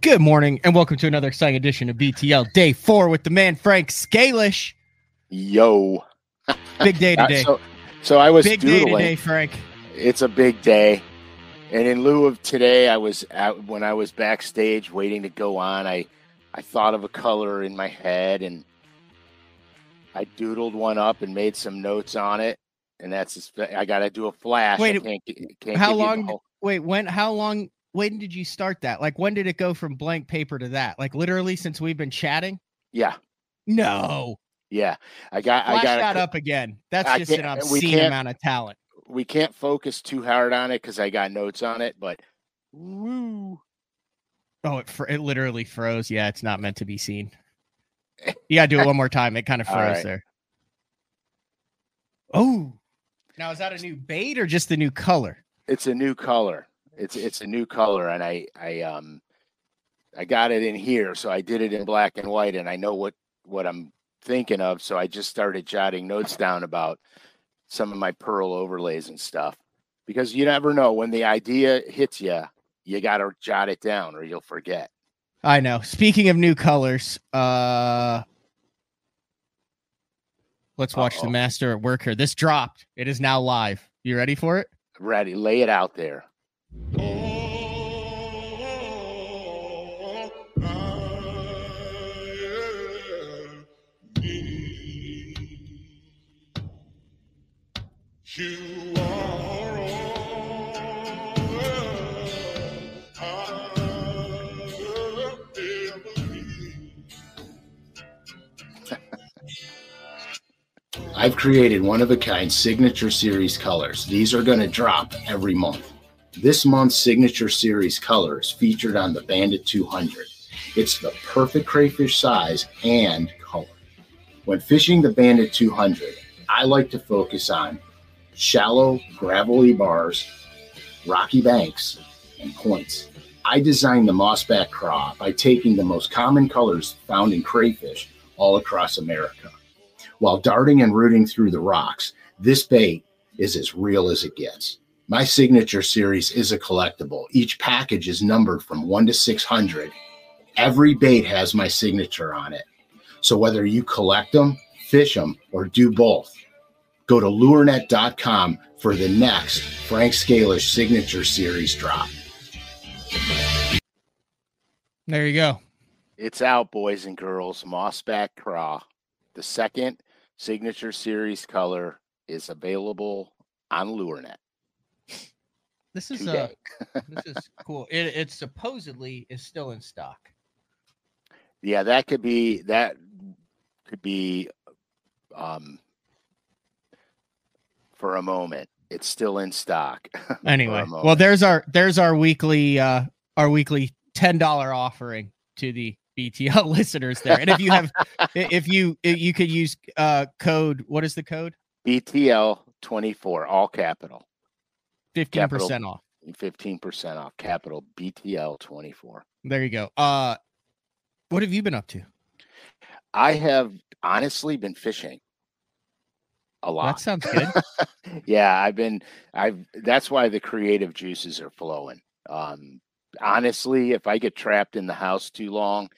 Good morning, and welcome to another exciting edition of BTL Day 4 with the man Frank SCALISH. Yo. Big day today. So I was big doodling. Day today, Frank. It's a big day. And in lieu of today, I was out when I was backstage waiting to go on, I thought of a color in my head and I doodled one up and made some notes on it. And I got to do a flash. Wait, I can't how give you long? the whole... When did you start that? Like, when did it go from blank paper to that? Like, literally since we've been chatting? Yeah. No. Yeah. I got that up again. That's just an obscene amount of talent. We can't focus too hard on it because I got notes on it, but woo. Oh, it literally froze. Yeah, it's not meant to be seen. You got to do it one more time. It kind of froze there. Oh. Now, is that a new bait or just a new color? It's a new color. It's a new color, and I got it in here, so I did it in black and white, and I know what I'm thinking of, so I just started jotting notes down about some of my pearl overlays and stuff, because you never know when the idea hits you. You got to jot it down, or you'll forget. I know. Speaking of new colors, let's watch the master at work here. This dropped. It is now live. You ready for it? Ready. Lay it out there. You are I've created one-of-a-kind signature series colors. These are going to drop every month. This month's signature series color is featured on the Bandit 200. It's the perfect crayfish size and color. When fishing the Bandit 200, I like to focus on shallow, gravelly bars, rocky banks, and points. I designed the mossback craw by taking the most common colors found in crayfish all across America. While darting and rooting through the rocks, this bait is as real as it gets. My signature series is a collectible. Each package is numbered from 1 to 600. Every bait has my signature on it. So whether you collect them, fish them, or do both, go to lurenet.com for the next Frank SCALISH signature series drop. There you go. It's out, boys and girls. Mossback craw. The second signature series color is available on LureNet. This is cool. It supposedly is still in stock. Yeah, that could be for a moment. It's still in stock. Anyway, well, there's our weekly $10 offering to the BTL listeners there. And if you have, you could use code. What is the code? BTL 24, all capital. 15% off. 15% off. Capital BTL 24. There you go. What have you been up to? I have honestly been fishing a lot. That sounds good. Yeah, that's why the creative juices are flowing. Honestly, if I get trapped in the house too long,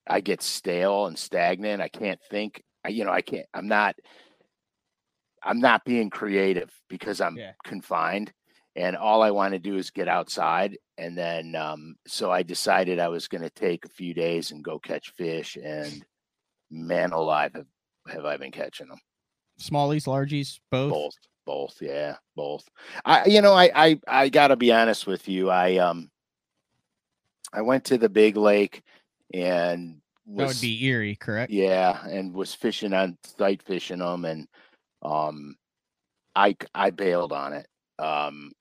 I get stale and stagnant. I can't think. I'm not being creative because I'm confined, and all I want to do is get outside. And then, so I decided I was going to take a few days and go catch fish. And man alive, have I been catching them? Smallies, largies, both. Both. Yeah, both. I got to be honest with you. I went to the big lake and that would be Erie, correct? Yeah, and was fishing on sight fishing them, and I bailed on it. I'm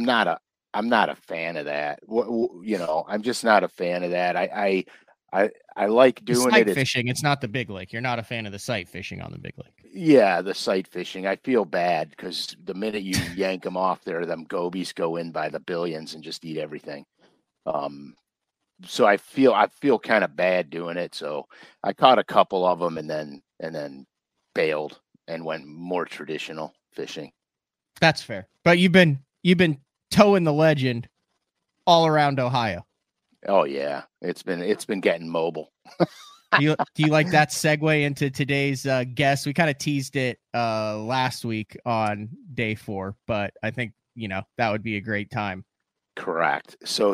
not a fan of that. I'm just not a fan of that. I like doing sight fishing. It's not the big lake. You're not a fan of the sight fishing on the big lake. Yeah, the sight fishing. I feel bad because the minute you yank them off there, them gobies go in by the billions and just eat everything. So I feel kind of bad doing it. So I caught a couple of them and then bailed and went more traditional fishing. That's fair. But you've been towing the legend all around Ohio. Oh yeah, it's been getting mobile. Do you like that segue into today's guest? We kind of teased it last week on day 4, but I think that would be a great time. Correct. So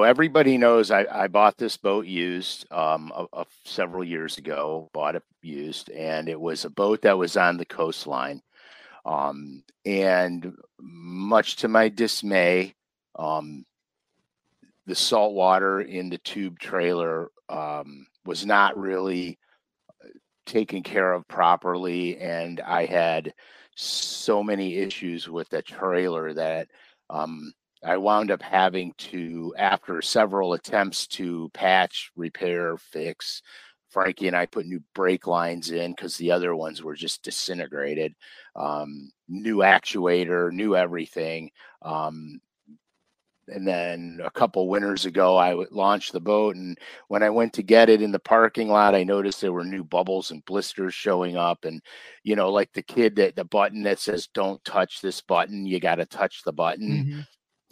everybody knows I bought this boat used several years ago. Bought it used, and it was a boat that was on the coastline. And much to my dismay, the salt water in the tube trailer was not really taken care of properly, and I had so many issues with the trailer that I wound up having to, after several attempts to patch, repair, fix, Frankie and I put new brake lines in because the other ones were just disintegrated. New actuator, new everything. And then a couple winters ago, I launched the boat, and when I went to get it in the parking lot, I noticed there were new bubbles and blisters showing up. And like the kid the button that says "Don't touch this button," you got to touch the button. Mm-hmm.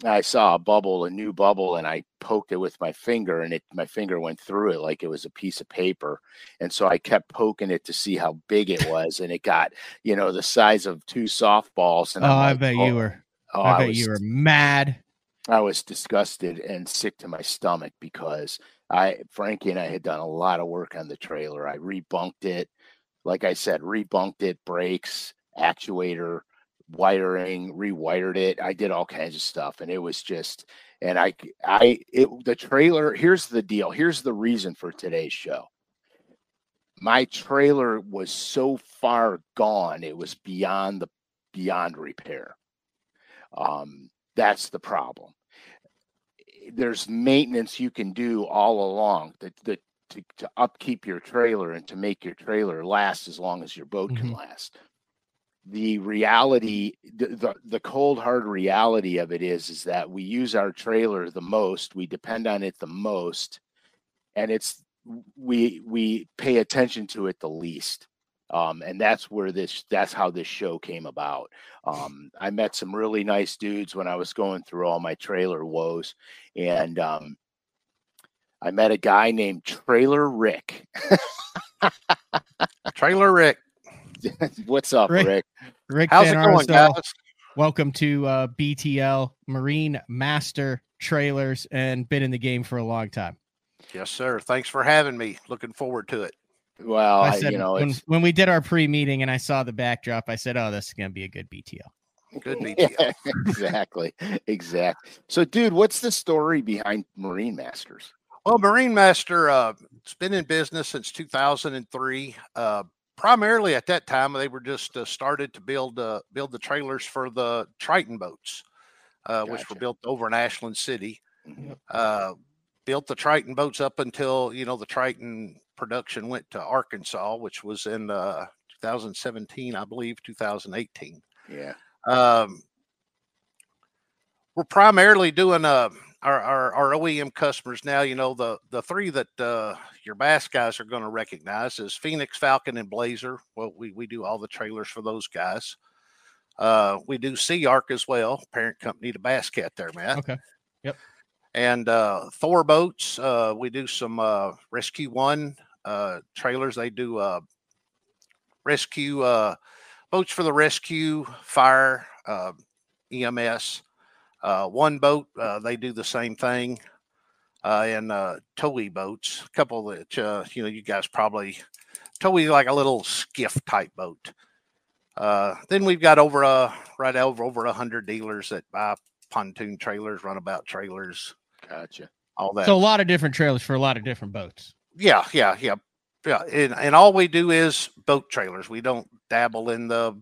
I saw a new bubble, and I poked it with my finger, and my finger went through it like it was a piece of paper. And so I kept poking it to see how big it was, and it got the size of 2 softballs. And I bet you were. I bet you were mad. I was disgusted and sick to my stomach because Frankie and I had done a lot of work on the trailer. I rebunked it, like I said, brakes, actuator, wiring, rewired it. I did all kinds of stuff, and it was just, and the trailer. Here's the deal. Here's the reason for today's show. My trailer was so far gone; it was beyond repair. That's the problem. There's maintenance you can do all along to upkeep your trailer and to make your trailer last as long as your boat can last. The reality, the cold hard reality of it is that we use our trailer the most, we depend on it the most, and we pay attention to it the least. And that's how this show came about. I met some really nice dudes when I was going through all my trailer woes, and I met a guy named Trailer Rick. Trailer Rick. What's up, Rick? Rick How's it going, guys? Welcome to BTL, Marine Master Trailers, and been in the game for a long time. Yes, sir. Thanks for having me. Looking forward to it. Well, I said, when we did our pre-meeting and I saw the backdrop, I said, "Oh, this is going to be a good BTL." Good BTL. Yeah, exactly. So, dude, what's the story behind Marine Masters? Well, Marine Master, it's been in business since 2003. Primarily at that time, they were just started to build the trailers for the Triton boats, which were built over in Ashland City. Mm-hmm. Built the Triton boats up until the Triton production went to Arkansas, which was in 2017, I believe, 2018. Yeah. We're primarily doing our OEM customers now. The three that your bass guys are going to recognize is Phoenix, Falcon, and Blazer. Well, we do all the trailers for those guys. We do Sea Arc as well, parent company to Bass Cat there, Matt. Okay. Yep. And Thor boats, we do some Rescue One trailers. They do rescue boats for the rescue, fire, EMS. One boat, they do the same thing. And towee boats, a couple that you guys probably towee, like a little skiff type boat. Then we've got over 100 dealers that buy pontoon trailers, runabout trailers. Gotcha. All that. So a lot of different trailers for a lot of different boats. Yeah. And all we do is boat trailers. We don't dabble in the,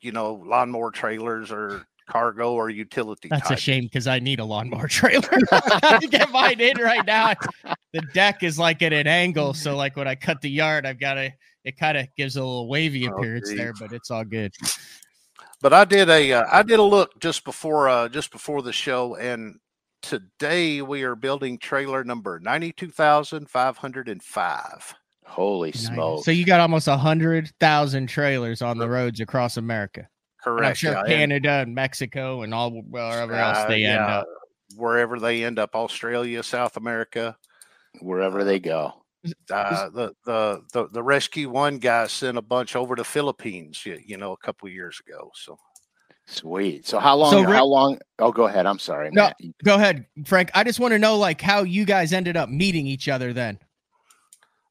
lawnmower trailers or cargo or utility. That's type. A shame because I need a lawnmower trailer to get mine in right now. The deck is like at an angle, so like when I cut the yard, it kind of gives a little wavy appearance there, but it's all good. But I did a look just before the show, and today we are building trailer number 92,505. Holy smokes! So you got almost 100,000 trailers on the roads across America. Correct. And I'm sure Canada and Mexico and wherever else they end up. wherever they end up, Australia, South America, wherever they go. The Rescue One guy sent a bunch over to Philippines, a couple of years ago. So sweet. So how long? So, Rick, how long? Oh, go ahead. I'm sorry, no, Matt. go ahead, Frank. I just want to know like how you guys ended up meeting each other then.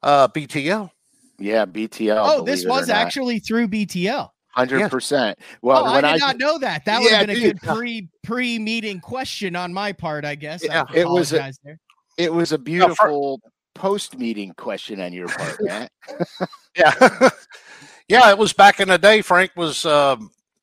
BTL. Yeah, BTL. Oh, this was actually through BTL. 100%. Well, I did not know that. That would have been a good pre-meeting question on my part, I guess. Yeah, it was a beautiful post-meeting question on your part, Matt. Yeah. Yeah, it was back in the day. Frank was, I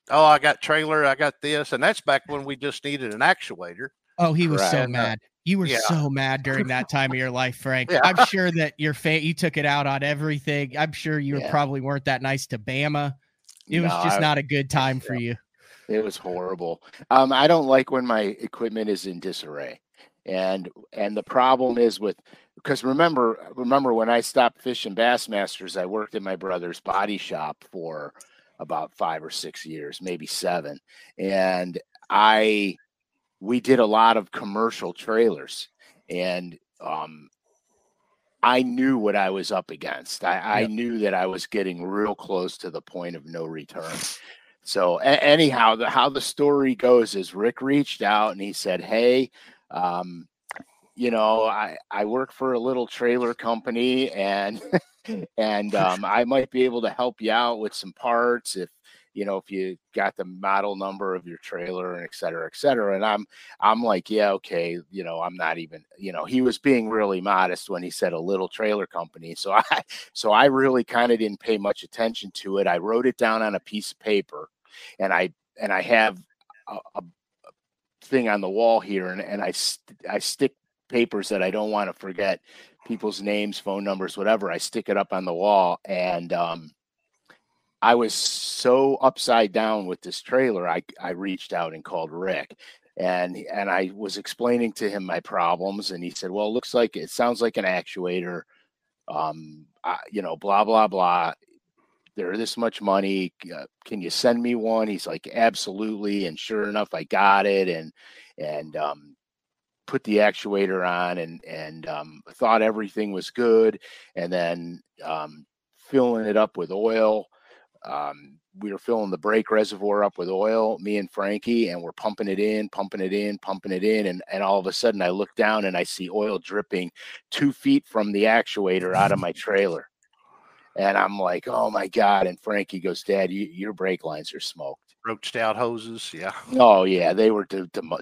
got trailer, I got this, and that's back when we just needed an actuator. Oh, he was so mad. You were so mad during that time of your life, Frank. Yeah. I'm sure that you took it out on everything. I'm sure you probably weren't that nice to Bama. It was just not a good time for you. It was horrible. I don't like when my equipment is in disarray. And the problem is because remember when I stopped fishing Bassmasters, I worked in my brother's body shop for about 5 or 6 years, maybe 7. And we did a lot of commercial trailers, and I knew what I was up against. I knew that I was getting real close to the point of no return. So anyhow, how the story goes is Rick reached out and he said, hey, I work for a little trailer company, and I might be able to help you out with some parts if you got the model number of your trailer and et cetera, et cetera. And I'm like, yeah, okay. I'm not even, he was being really modest when he said a little trailer company. So I really kind of didn't pay much attention to it. I wrote it down on a piece of paper, and I have a thing on the wall here, and I stick papers that I don't want to forget, people's names, phone numbers, whatever. I stick it up on the wall, and I was so upside down with this trailer. I reached out and called Rick, and I was explaining to him my problems, and he said, well, it sounds like an actuator, blah, blah, blah. They're this much money. Can you send me one? He's like, absolutely. And sure enough, I got it and put the actuator on and thought everything was good. And then filling it up with oil. We were filling the brake reservoir up with oil, me and Frankie, and we're pumping it in. And all of a sudden I look down and I see oil dripping 2 feet from the actuator out of my trailer. And I'm like, oh my God. And Frankie goes, Dad, your brake lines are smoked. Roached out hoses. Yeah. Oh yeah. They were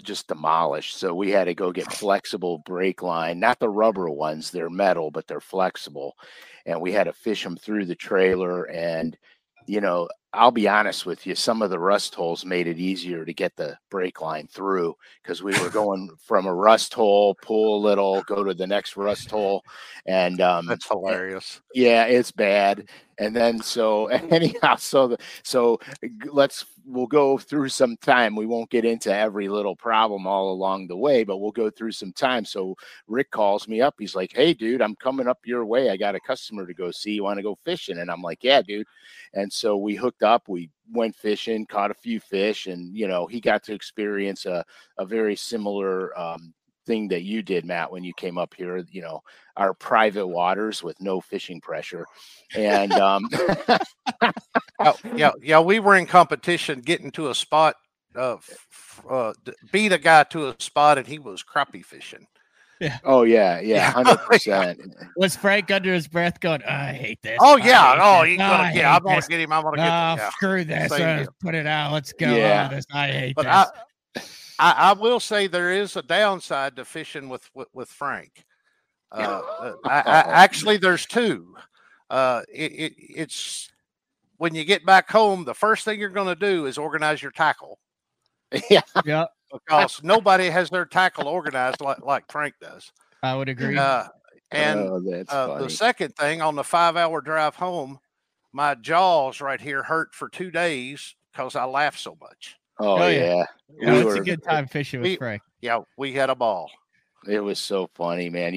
just demolished. So we had to go get flexible brake line, not the rubber ones. They're metal, but they're flexible. And we had to fish them through the trailer. And, I'll be honest with you, some of the rust holes made it easier to get the brake line through, because we were going from a rust hole, pull a little, go to the next rust hole. And that's hilarious. Yeah, it's bad. And then we'll go through some time. We won't get into every little problem all along the way, but we'll go through some time. So Rick calls me up. He's like, hey, dude, I'm coming up your way. I got a customer to go see. You want to go fishing? And I'm like, yeah, dude. And so we hooked up. We went fishing, caught a few fish, and, he got to experience a very similar thing that you did, Matt, when you came up here, our private waters with no fishing pressure. And we were in competition getting to a spot, beat a guy to a spot, and he was crappie fishing. Yeah. Oh yeah. 100%. Was Frank under his breath going, I hate this? Oh yeah. I'm gonna get him. I'm gonna get him. Screw this. Put it out. Let's go. Yeah. This. I hate this. I will say there is a downside to fishing with Frank. Actually, there's two. It's when you get back home, the first thing you're going to do is organize your tackle. Yeah. Because nobody has their tackle organized like Frank does. I would agree. The second thing, on the 5-hour drive home, my jaws right here hurt for 2 days because I laughed so much. Oh yeah. It's a good time fishing with Frank. Yeah, we had a ball. It was so funny, man.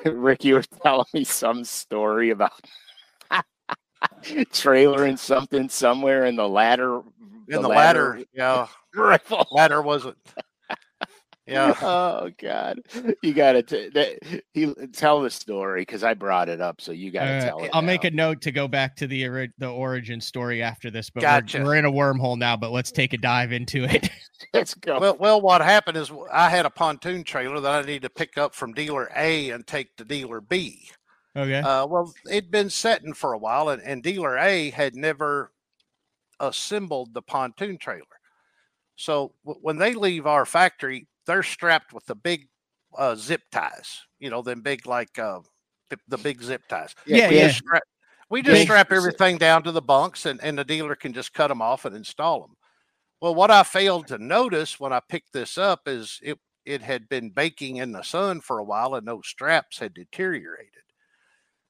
Rick, you were telling me some story about trailering something somewhere in the ladder. Yeah. Rifle. Ladder wasn't. Yeah. Oh God, you gotta tell the story because I brought it up, so you gotta tell it. I'll make a note to go back to the origin story after this, but Gotcha. we're in a wormhole now. But let's take a dive into it. Let's go. Well, what happened is I had a pontoon trailer that I needed to pick up from dealer A and take to dealer B. Okay. Well, it'd been setting for a while, and dealer A had never assembled the pontoon trailer. So when they leave our factory, they're strapped with the big zip ties. You know, them big like the big zip ties. Yeah. We just strap everything down to the bunks, and the dealer can just cut them off and install them. Well, what I failed to notice when I picked this up is it had been baking in the sun for a while, and those straps had deteriorated.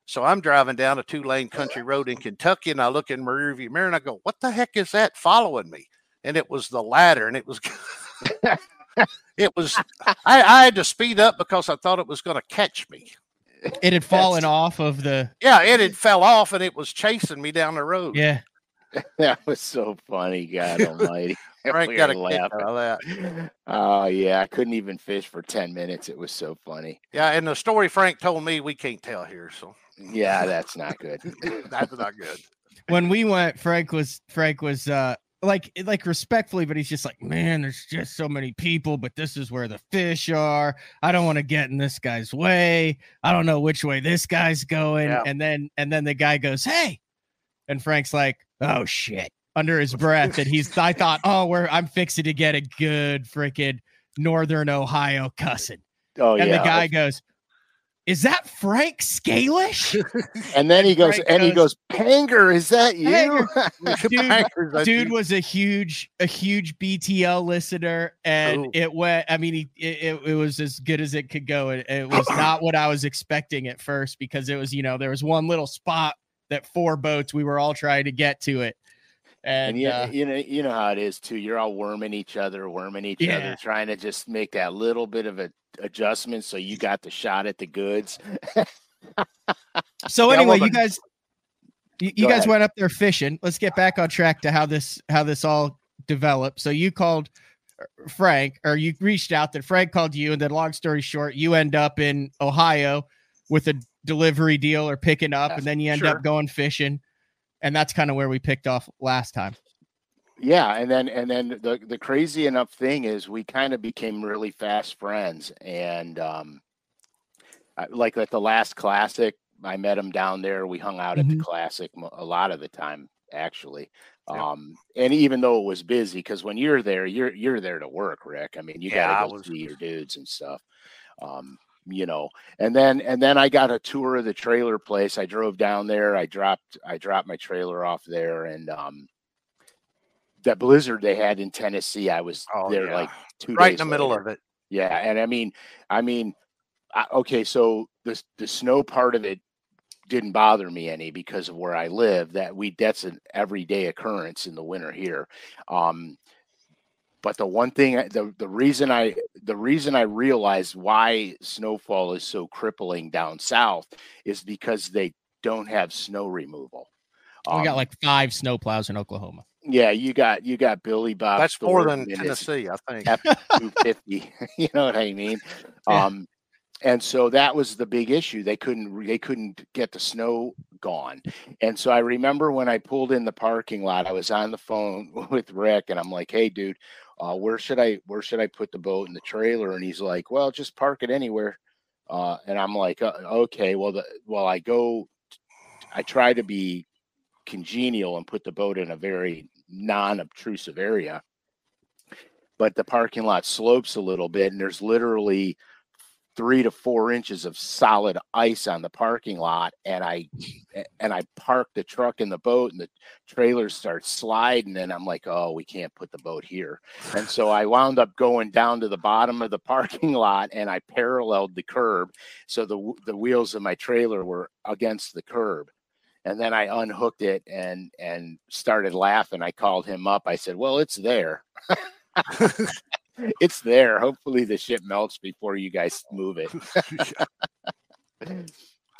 So I'm driving down a 2-lane country road in Kentucky, and I look in my rearview mirror and I go, "What the heck is that following me?" And it was the ladder, and it was I had to speed up because I thought it was going to catch me. It had fallen off of the. Yeah, it had fell off, and it was chasing me down the road. Yeah. That was so funny. God almighty. Frank got a kick out of that. Oh, yeah. I couldn't even fish for 10 minutes. It was so funny. Yeah, and the story Frank told me, we can't tell here. So yeah, that's not good. That's not good. When we went, Frank was like respectfully, but he's just like, man, there's just so many people, but this is where the fish are. I don't want to get in this guy's way. I don't know which way this guy's going. Yeah. And then the guy goes, hey, and Frank's like, oh shit, under his breath. And I thought, I'm fixing to get a good freaking Northern Ohio cussing. Oh, and yeah. the guy goes, is that Frank Scalish? And then he goes, Panger, is that you? Dude was a huge BTL listener, and it went. I mean, it was as good as it could go. It was not what I was expecting at first, because it was, there was one little spot that 4 boats, we were all trying to get to it. And you know how it is too. You're all worming each other, trying to just make that little bit of a adjustment so you got the shot at the goods. So anyway, you guys went up there fishing. Let's get back on track to how this all developed. So you called Frank, or you reached out, that Frank called you, and then long story short, you end up in Ohio with a delivery deal or picking up, and then you end up going fishing. And that's kind of where we picked off last time. Yeah, and then the crazy enough thing is we kind of became really fast friends, and like at the last Classic, I met him down there. We hung out at the Classic a lot of the time, actually. Yeah. And even though it was busy, because when you're there, you're there to work, Rick. I mean, you got to go see your dudes and stuff. And then I got a tour of the trailer place. I drove down there. I dropped my trailer off there, and that blizzard they had in Tennessee, I was there like 2 days right in the middle of it. Yeah, and I mean, okay, so the snow part of it didn't bother me any because of where I live. That's an everyday occurrence in the winter here. But the one thing, the reason I realized why snowfall is so crippling down south is because they don't have snow removal. We got like 5 snowplows in Oklahoma. Yeah, you got Billy Bob. That's more than Tennessee, I think. F-250. You know what I mean? Yeah. And so that was the big issue. They couldn't get the snow gone. And so I remember when I pulled in the parking lot, I was on the phone with Rick, and I'm like, "Hey, dude, where should I put the boat and the trailer?" And he's like, "Well, just park it anywhere." And I'm like, "Okay." I try to be congenial and put the boat in a very non-obtrusive area, but the parking lot slopes a little bit, and there's literally 3 to 4 inches of solid ice on the parking lot, and I parked the truck in the boat, and the trailer starts sliding, and I'm like, oh, we can't put the boat here. And so I wound up going down to the bottom of the parking lot, and I paralleled the curb, so the wheels of my trailer were against the curb. And then I unhooked it and started laughing. I called him up. I said, well, it's there. It's there. Hopefully the ship melts before you guys move it.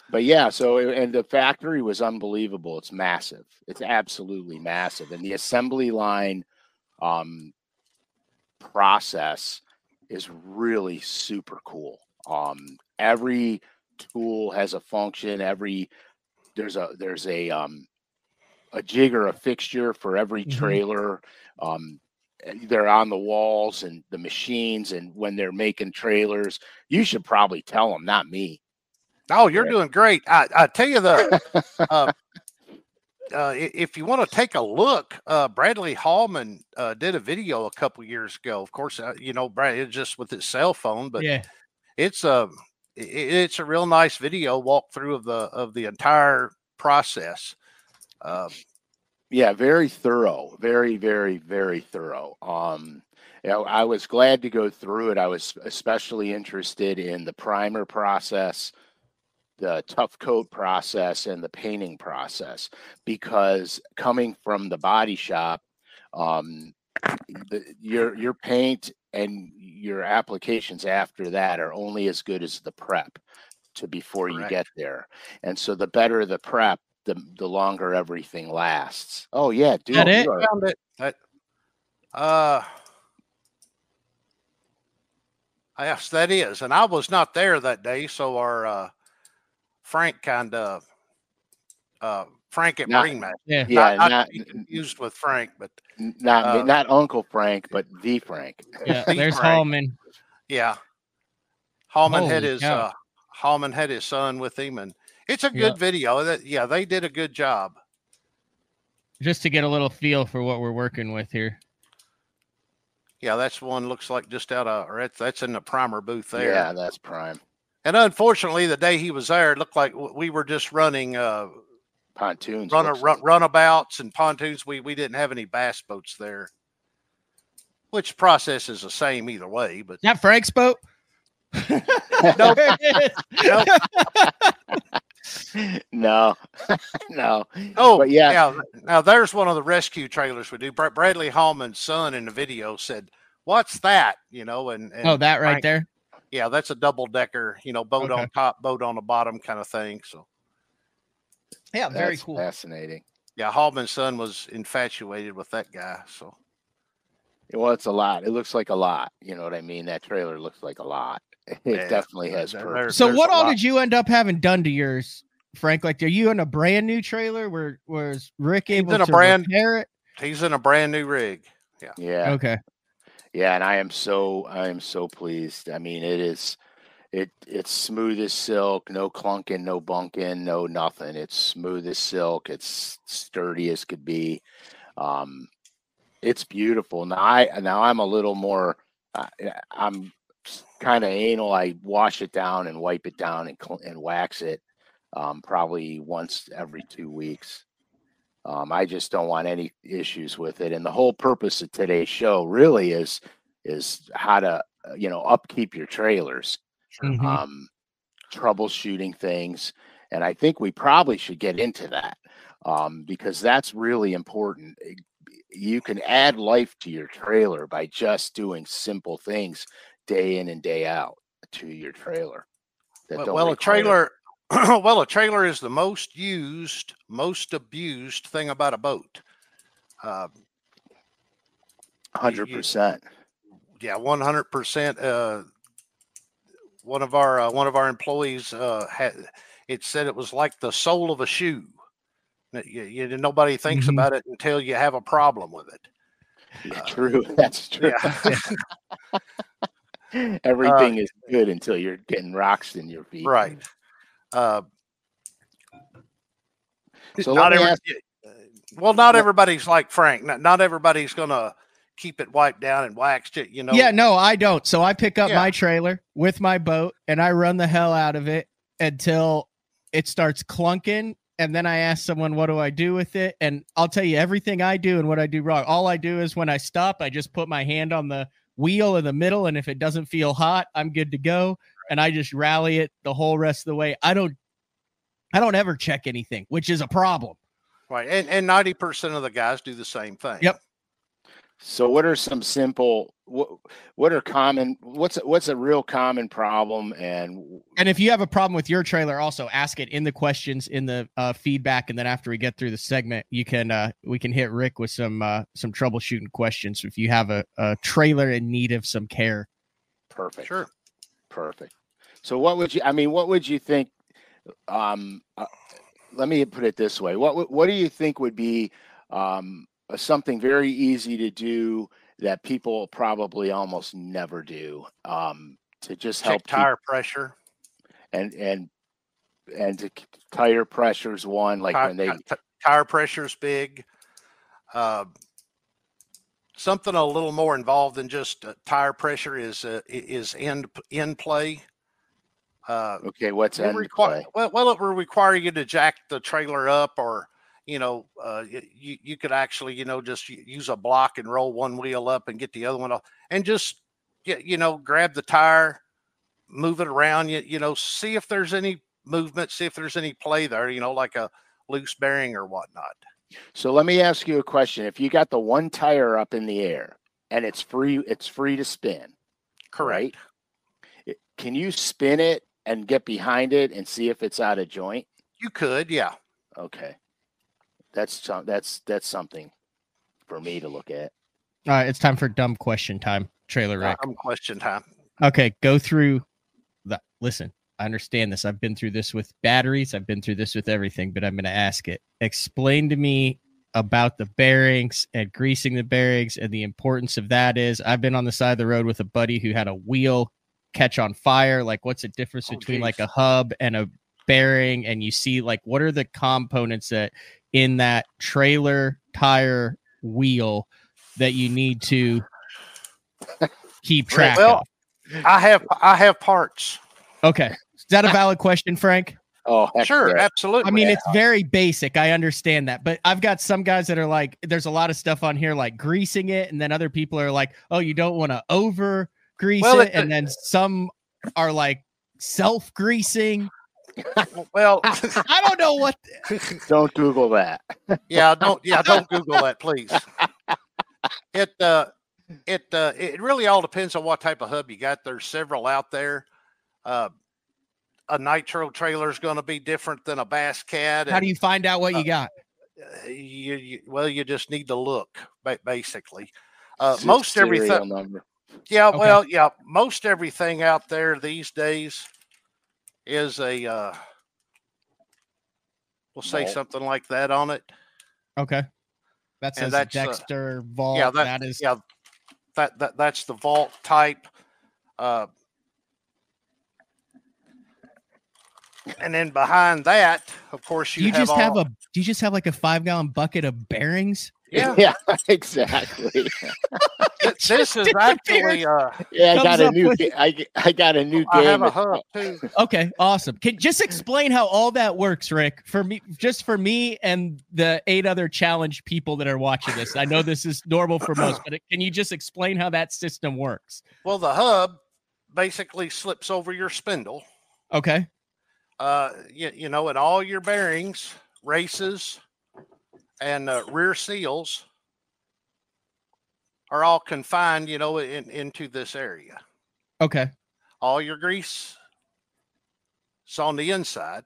But yeah, and the factory was unbelievable. It's massive. It's absolutely massive. And the assembly line process is really super cool. Every tool has a function. There's a jig or a fixture for every trailer. They're on the walls and the machines, and when they're making trailers, you should probably tell them, not me. Oh, you're doing great. I tell you if you want to take a look, Bradley Hallman did a video a couple years ago. Of course, Brad, it's just with his cell phone, but Yeah. it's a real nice video walkthrough of the entire process. Yeah, very thorough, very, very, very thorough. I was glad to go through it. I was especially interested in the primer process, the tough coat process, and the painting process, because coming from the body shop, your paint and your applications after that are only as good as the prep before you get there. And so the better the prep, the longer everything lasts. Oh yeah, dude. That it? Yes, that is. And I was not there that day, so our Frank Frank at Marine Match. Yeah. Not to be confused with Frank, but not Uncle Frank, but the Frank. Yeah, there's Hallman. Yeah. Hallman had his son with him, and it's a good video. They did a good job. Just to get a little feel for what we're working with here. Yeah, that's one looks like just out of, or that's in the primer booth there. Yeah, that's prime. And unfortunately, the day he was there, it looked like we were just running pontoons, runabouts and pontoons. We didn't have any bass boats there, which process is the same either way. But that Frank's boat. Nope. No. Oh, but yeah. Now there's one of the rescue trailers we do. Bradley Hallman's son in the video said, "What's that?" And that right there. Yeah, that's a double decker. Boat on top, boat on the bottom, kind of thing. So, yeah, very cool, fascinating. Yeah, Hallman's son was infatuated with that guy. So, well, it's a lot. It looks like a lot. You know what I mean? That trailer looks like a lot. It definitely has purpose. So what all did you end up having done to yours, Frank? Like, are you in a brand new trailer? Was Rick able to repair it? He's in a brand new rig. Yeah. Yeah. Okay. Yeah, and I am so pleased. I mean, it's smooth as silk, no clunking, no bunking, no nothing. It's smooth as silk. It's sturdy as could be. It's beautiful. Now I'm a little more. I'm kind of anal. I wash it down and wipe it down and wax it probably once every 2 weeks. I just don't want any issues with it. And the whole purpose of today's show really is how to upkeep your trailers, troubleshooting things. And I think we probably should get into that because that's really important. You can add life to your trailer by just doing simple things day in and day out to your trailer. A trailer a trailer is the most used, most abused thing about a boat. 100%. Yeah, 100%. One of our employees said it was like the sole of a shoe. Nobody thinks about it until you have a problem with it. Yeah, true. That's true. Yeah. Everything is good until you're getting rocks in your feet. Right. So not everybody's like Frank. Not everybody's gonna keep it wiped down and waxed it. Yeah, no, I don't. So I pick up my trailer with my boat and I run the hell out of it until it starts clunking. And then I ask someone, what do I do with it? And I'll tell you everything I do and what I do wrong. All I do is when I stop, I just put my hand on the wheel in the middle. And if it doesn't feel hot, I'm good to go. And I just rally it the whole rest of the way. I don't ever check anything, which is a problem. Right. And 90% of the guys do the same thing. Yep. So what are some simple, what are common, what's a real common problem? And if you have a problem with your trailer, also ask it in the questions in the feedback. And then after we get through the segment, we can hit Rick with some troubleshooting questions. If you have a trailer in need of some care. Perfect. Sure. Perfect. So what would you think? Let me put it this way. What do you think would be something very easy to do that people probably almost never do to just help Check tire pressure. and to tire pressure's one, like when they tire pressure's big. Something a little more involved than just tire pressure is end play. Okay, what's end play? Well, it will require you to jack the trailer up, or you could actually just use a block and roll one wheel up and get the other one off, and just grab the tire, move it around. See if there's any movement, see if there's any play there. Like a loose bearing or whatnot. So let me ask you a question. If you got the one tire up in the air and it's free to spin. Correct. Right? Can you spin it and get behind it and see if it's out of joint? You could, yeah. Okay. That's something for me to look at. All right, it's time for dumb question time, Trailer Rick. Dumb question time. Okay, go through the. Listen, I understand this. I've been through this with batteries. I've been through this with everything, but I'm going to ask it. Explain to me about the bearings and greasing the bearings and the importance of that is. I've been on the side of the road with a buddy who had a wheel catch on fire. Like, what's the difference between like a hub and a bearing? And you see, like, what are the components that in that trailer tire wheel that you need to keep track of? I have parts. Okay. Is that a valid question, Frank? Oh, sure. Yeah. Absolutely. I mean, it's very basic. I understand that. But I've got some guys that are like, there's a lot of stuff on here like greasing it. And then other people are like, oh, you don't want to over grease it. And then some are like self-greasing. Well, I don't know what. Don't Google that. Don't Google that, please. It really all depends on what type of hub you got. There's several out there. A nitro trailer is going to be different than a Bass Cat. How do you find out what you got? You just need to look, basically. Most everything. Number. Yeah, okay. Well, yeah, most everything out there these days is we'll say something like that on it. Okay. That says Dexter Vault. Yeah, that's the Vault type. And then behind that, of course, do you just have like a 5-gallon bucket of bearings? Yeah, exactly. This is actually I got a new game. I have a hub too. Okay, awesome. Just explain how all that works, Rick, for me and the 8 other challenge people that are watching this. I know this is normal for most, but can you just explain how that system works? Well, the hub basically slips over your spindle. Okay. And all your bearings, races, and rear seals are all confined, into this area. Okay. All your grease is on the inside.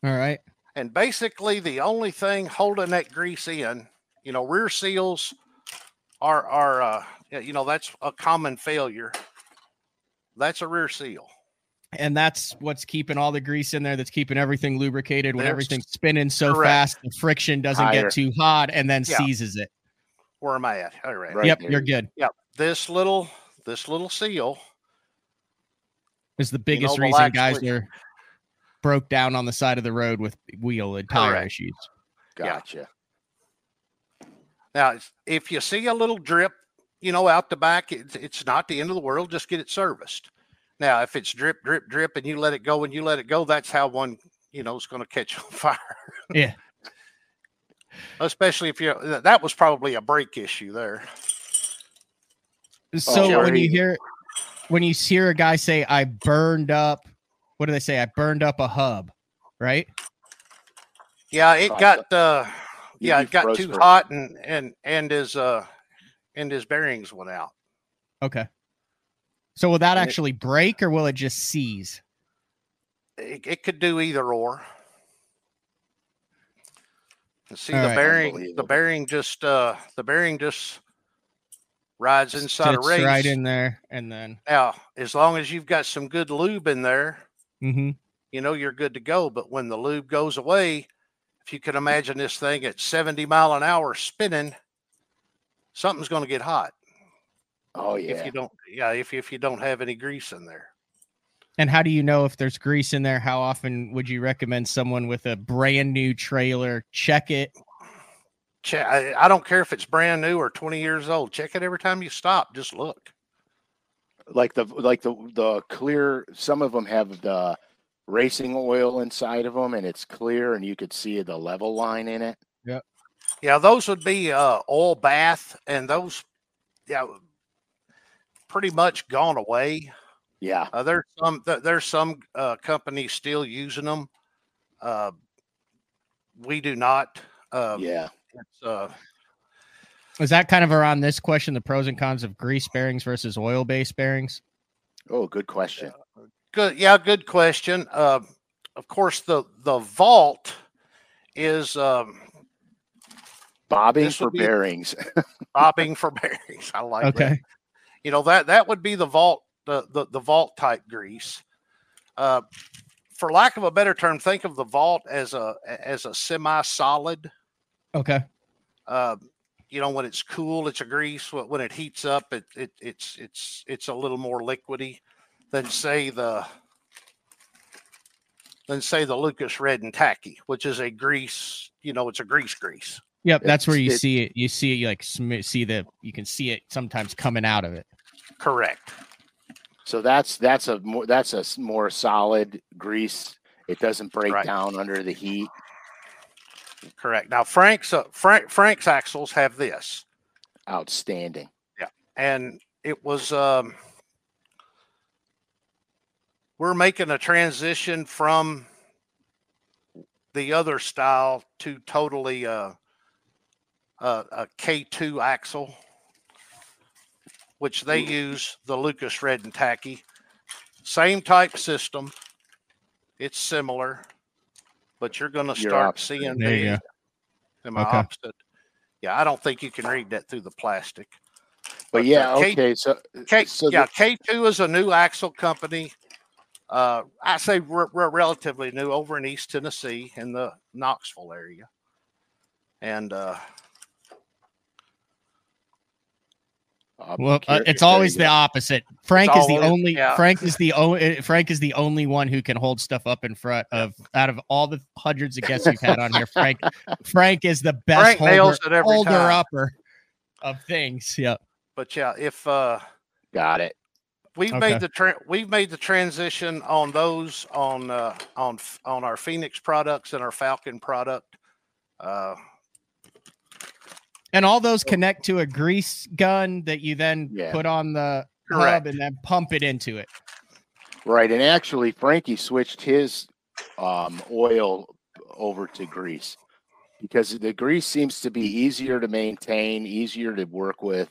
All right. And basically the only thing holding that grease in, rear seals are that's a common failure. That's a rear seal. And that's what's keeping all the grease in there. That's keeping everything lubricated when everything's spinning so fast, the friction doesn't get too hot and then seizes it. Where am I at? All right. Yep, you're good. Yep. This little seal is the biggest reason guys are broke down on the side of the road with wheel and tire issues. Gotcha. Yeah. Now, if you see a little drip, out the back, it's not the end of the world. Just get it serviced. Now, if it's drip, drip, drip, and you let it go, that's how one, is going to catch on fire. Yeah. Especially if that was probably a brake issue there. So when you hear a guy say, I burned up, what do they say? I burned up a hub, right? Yeah, it got too hot and his bearings went out. Okay. So will that actually break or will it just seize? It could do either or. See, the bearing just rides inside a Sits race. right in there, and then Now, as long as you've got some good lube in there, mm-hmm. you know you're good to go. But when the lube goes away, if you can imagine this thing at 70 mile an hour spinning, something's going to get hot. Oh yeah. If you don't have any grease in there. And how do you know if there's grease in there? How often would you recommend someone with a brand new trailer check it? I don't care if it's brand new or 20 years old. Check it every time you stop. Just look. Like the clear. Some of them have the racing oil inside of them, and it's clear, and you could see the level line in it. Yep. Yeah, those would be oil bath, and those, pretty much gone away. Yeah. There's some companies still using them. We do not. Yeah. Is that kind of around this question, the pros and cons of grease bearings versus oil-based bearings? Oh, good question. Good. Yeah, good question. Of course, the vault is bobbing for bearings. Bobbing for bearings. I like that. Okay. You know, that would be the vault, the vault type grease. For lack of a better term, think of the vault as a semi-solid. Okay. You know, when it's cool, it's a grease. When it heats up, it's a little more liquidy than say the Lucas Red and Tacky, which is a grease. You know, it's a grease. Yep, that's where you see it. You see it, you you can see it sometimes coming out of it. Correct. So that's a more solid grease. It doesn't break down under the heat. Correct. Now Frank's axles have this. Outstanding. Yeah, and it was we're making a transition from the other style to totally a K2 axle, which they use the Lucas Red and Tacky. Same type system. It's similar, but you're going to start seeing the opposite. Yeah, I don't think you can read that through the plastic. But yeah, okay. K2 is a new axle company. I say relatively new, over in East Tennessee in the Knoxville area. And it's always the opposite. Frank is the only one who can hold stuff up in front of, out of all the hundreds of guests we've had on here. Frank is the best holder upper of things. Yeah. But yeah, if got it. We've made the transition on those on our Phoenix products and our Falcon product. And all those connect to a grease gun that you then put on the hub and then pump it into it. Right. And actually, Frankie switched his oil over to grease because the grease seems to be easier to maintain, easier to work with.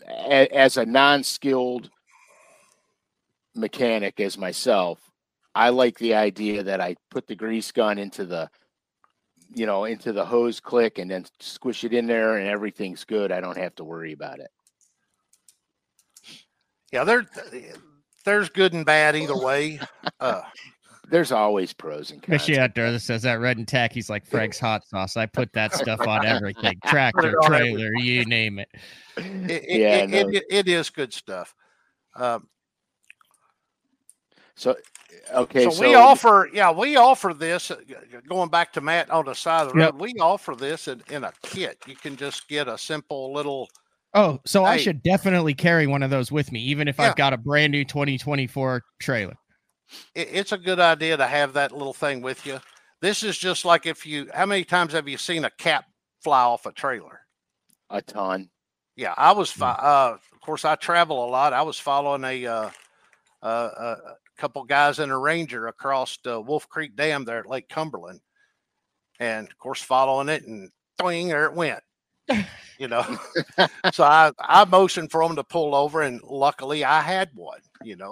As a non-skilled mechanic as myself, I like the idea that I put the grease gun into the hose click and then squish it in there and everything's good. I don't have to worry about it. Yeah, there's good and bad either way. There's always pros and cons. Especially out there that says that Red and Tacky's like Frank's hot sauce. I put that stuff on everything. Tractor, trailer, you name it. It is good stuff. So we offer this, going back to Matt on the side of the road, we offer this in a kit. You can just get a simple little. Oh, so I should definitely carry one of those with me, even if I've got a brand new 2024 trailer. It's a good idea to have that little thing with you. This is just like how many times have you seen a cap fly off a trailer? A ton. Yeah, I was, of course, I travel a lot. I was following a couple guys in a Ranger across the Wolf Creek Dam there at Lake Cumberland. And of course, following it, and doing, there it went. So I motioned for them to pull over, and luckily I had one,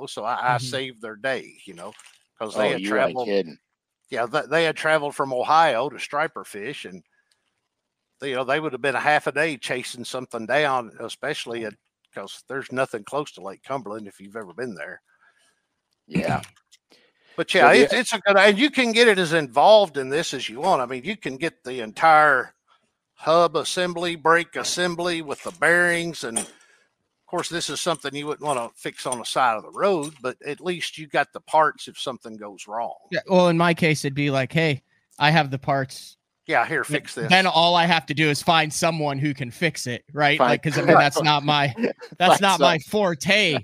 so I saved their day, because they had traveled. Yeah, they had traveled from Ohio to striper fish, and they would have been a half a day chasing something down, especially because there's nothing close to Lake Cumberland if you've ever been there. Yeah. But yeah, So it's a good, and you can get it as involved in this as you want. I mean, you can get the entire hub assembly, brake assembly with the bearings, and of course, this is something you wouldn't want to fix on the side of the road, but at least you got the parts if something goes wrong. Yeah. Well, in my case, it'd be like, hey, I have the parts. Yeah, here, fix this. Then all I have to do is find someone who can fix it, right? Fine. Like, because I mean, that's not my my forte,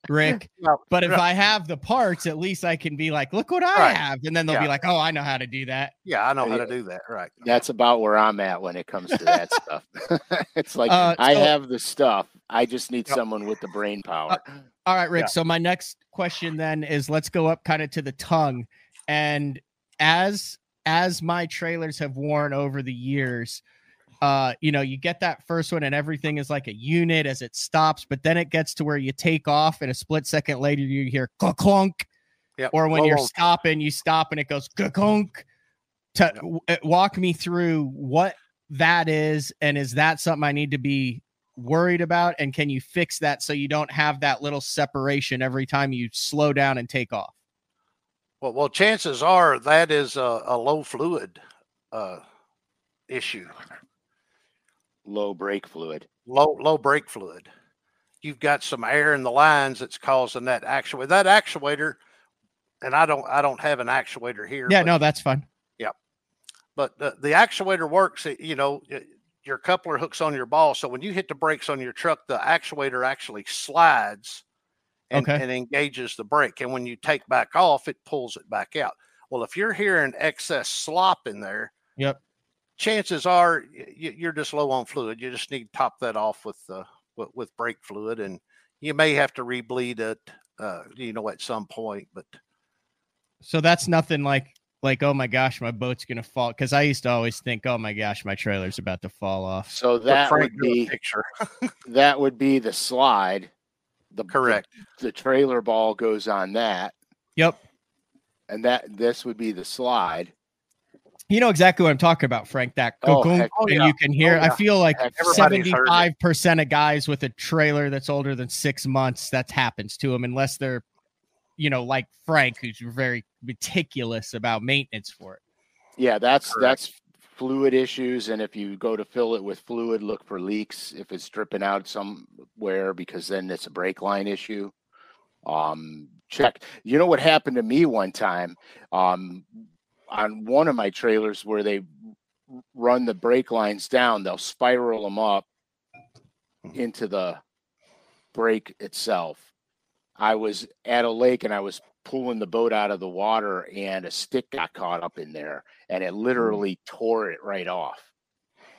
Rick. No, But if no. I have the parts, at least I can be like, look what I Right. have, and then they'll be Yeah. like, oh, I know how to do that. Yeah, I know how to do that. Right. that's about where I'm at when it comes to that stuff. It's like I so- have the stuff. I just need someone with the brain power. All right, Rick. Yeah. So my next question then is, let's go up kind of to the tongue, and as my trailers have worn over the years, you get that first one and everything is like a unit as it stops, but then it gets to where you take off and a split second later you hear clunk, Yep. or when Low you're voltage. stopping, you stop and it goes clunk. Walk me through what that is, and is that something I need to be worried about, and can you fix that so you don't have that little separation every time you slow down and take off? Well, chances are that is a low fluid issue, Low brake fluid. low brake fluid. You've got some air in the lines that's causing that actuator. That actuator, and I don't have an actuator here. Yeah, but, no, that's fine. but the actuator works. Your coupler hooks on your ball, so when you hit the brakes on your truck, the actuator actually slides and engages the brake. And when you take back off, it pulls it back out. Well, if you're hearing excess slop in there, Yep. chances are you're just low on fluid. You just need to top that off with brake fluid, and you may have to rebleed it, at some point. But So that's nothing like, oh my gosh, my boat's gonna fall. Because I used to always think, oh my gosh, my trailer's about to fall off. So that Frank would drew a be picture. that would be the slide. Correct. The trailer ball goes on that, Yep. and this would be the slide. You know exactly what I'm talking about, Frank. That Oh, and heck yeah. you can hear. Oh, yeah. I feel like Everybody's heard it. 75% of guys with a trailer that's older than 6 months, that happens to them, unless they're, like Frank, who's very meticulous about maintenance for it. Yeah, that's Correct. fluid issues, and if you go to fill it with fluid, look for leaks if it's dripping out somewhere, because then it's a brake line issue. Check. You know what happened to me one time on one of my trailers where they run the brake lines down, they'll spiral them up into the brake itself. I was at a lake and I was pulling the boat out of the water, and a stick got caught up in there, and it literally tore it right off.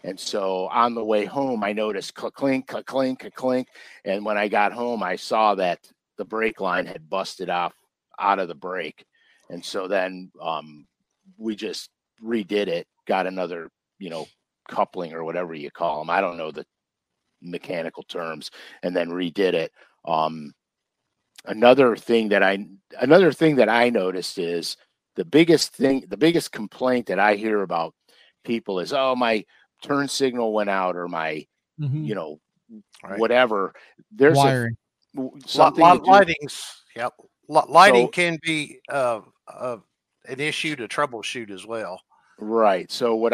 And so on the way home, I noticed clink, clink, clink. And when I got home, I saw that the brake line had busted off out of the brake. And so then we just redid it, got another, coupling or whatever you call them. I don't know the mechanical terms, and then redid it. Another thing that I noticed is the biggest complaint that I hear about people is, oh, my turn signal went out, or my, Right. whatever. There's Wiring. something to do- Lightings. Yep. Lighting So- can be an issue to troubleshoot as well. Right. So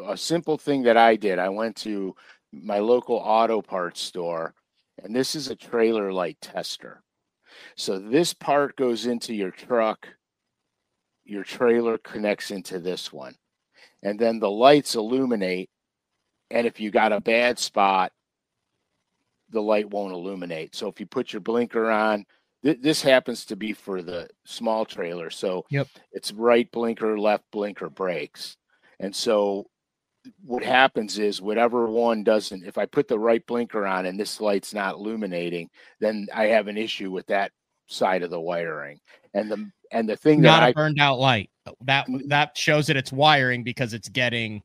a simple thing that I did, I went to my local auto parts store, and this is a trailer light tester. So this part goes into your truck, your trailer connects into this one, and then the lights illuminate. And if you got a bad spot, the light won't illuminate. So if you put your blinker on, this happens to be for the small trailer. So Yep. it's right blinker, left blinker, brakes. And so what happens is, whatever one doesn't, if I put the right blinker on and this light's not illuminating, then I have an issue with that side of the wiring. And the thing Not that a burned out light. That shows that it's wiring because it's getting.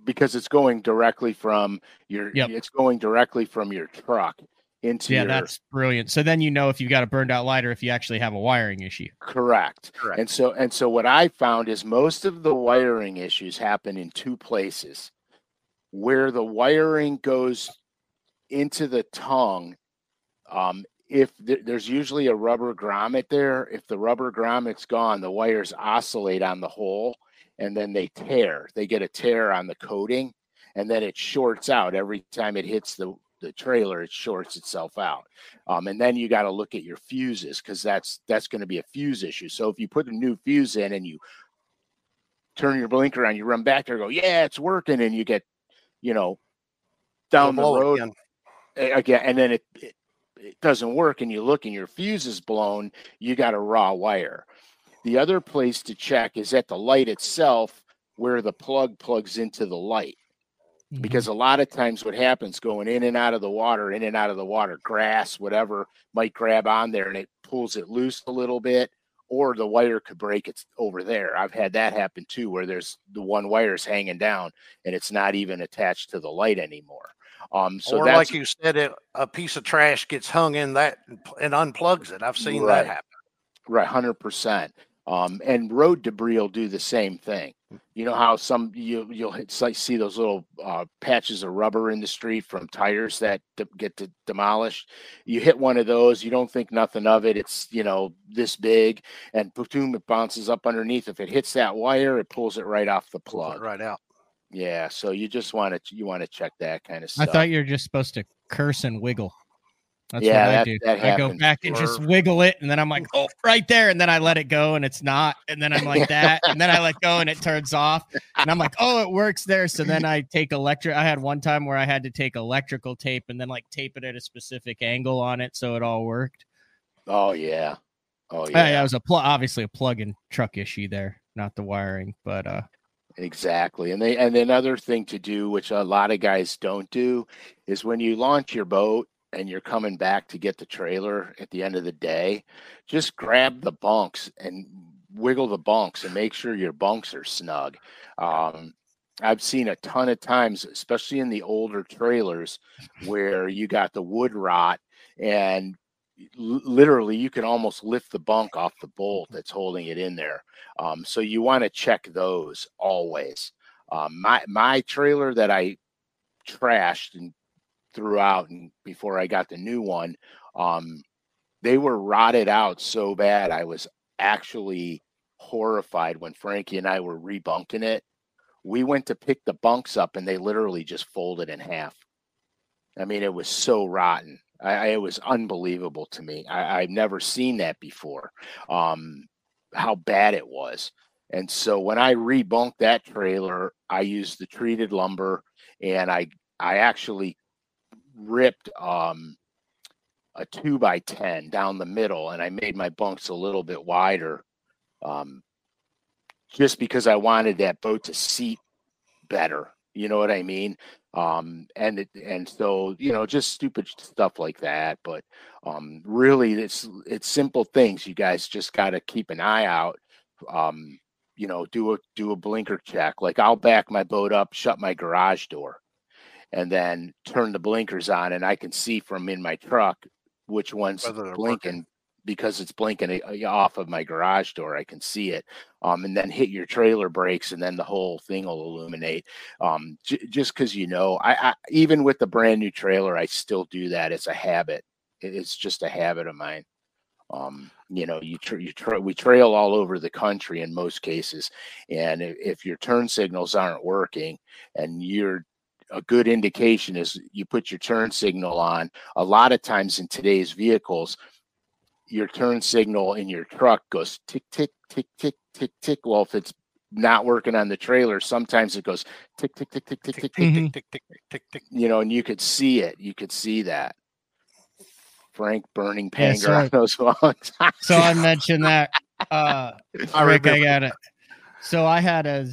because it's going directly from Yep. it's going directly from your truck into Yeah, your, that's brilliant. So then if you've got a burned out light, or if you actually have a wiring issue. correct. Correct. And so what I found is most of the wiring issues happen in two places. where the wiring goes into the tongue. If there's usually a rubber grommet there, if the rubber grommet's gone, the wires oscillate on the hole and then they tear. They get a tear on the coating, and then it shorts out every time it hits the trailer. It shorts itself out, and then you got to look at your fuses, because that's going to be a fuse issue. So if you put a new fuse in and you turn your blinker on, you run back there, go, yeah, it's working, and you get, down the road again, and then it doesn't work, and you look and your fuse is blown, you got a raw wire. The other place to check is at the light itself, where the plug plugs into the light. Because a lot of times what happens going in and out of the water, grass, whatever, might grab on there and it pulls it loose a little bit, or the wire could break. It's over there. I've had that happen too, where there's the one wire's hanging down and it's not even attached to the light anymore. So or like you said, a piece of trash gets hung in that and unplugs it. I've seen that happen. Right, 100%. And road debris will do the same thing. You know how you'll see those little patches of rubber in the street from tires that get demolished. You hit one of those, you don't think nothing of it. It's this big, and boom, it bounces up underneath. If it hits that wire, it pulls it right off the plug, right out. Yeah, so you just want to check that kind of stuff. I thought you were just supposed to curse and wiggle. That's what I do. I go back and just wiggle it, and then I'm like, oh, right there, and then I let it go, and it's not, and then I'm like that, and then I let go, and it turns off, and I'm like, oh, it works there. So then I take I had one time where I had to take electrical tape and then like tape it at a specific angle on it so it all worked. Oh yeah, It was obviously a plug-in truck issue there, not the wiring, but exactly. And another thing to do, which a lot of guys don't do, is when you launch your boat and you're coming back to get the trailer at the end of the day, just grab the bunks and wiggle the bunks and make sure your bunks are snug. I've seen a ton of times, especially in the older trailers, where you got the wood rot and literally you can almost lift the bunk off the bolt that's holding it in there. So you want to check those always. My trailer that I trashed and threw out, and before I got the new one, they were rotted out so bad I was actually horrified when Frankie and I were rebunking it. We went to pick the bunks up and they literally just folded in half. I mean, it was so rotten. It was unbelievable to me. I've never seen that before, how bad it was. And so when I rebunked that trailer, I used the treated lumber, and I actually ripped a 2x10 down the middle, and I made my bunks a little bit wider, just because I wanted that boat to seat better. You know what I mean? And so, just stupid stuff like that. But really, it's simple things. You guys just got to keep an eye out. Do a blinker check. Like, I'll back my boat up, shut my garage door, and then turn the blinkers on, and I can see from in my truck which one's blinking, because it's blinking off of my garage door. I can see it. And then hit your trailer brakes, and then the whole thing will illuminate. Just because, I even with the brand new trailer, I still do that. It's a habit. It's just a habit of mine. We trail all over the country in most cases, and if your turn signals aren't working, and a good indication is you put your turn signal on. A lot of times in today's vehicles, your turn signal in your truck goes tick, tick, tick, tick, tick, tick. Well, if it's not working on the trailer, sometimes it goes tick, tick, tick, tick, tick, tick, tick, tick, tick, tick, tick, tick. And you could see it. You could see that. Frank burning Panger on those ones. So I mentioned that. Rick, I got it. So I had a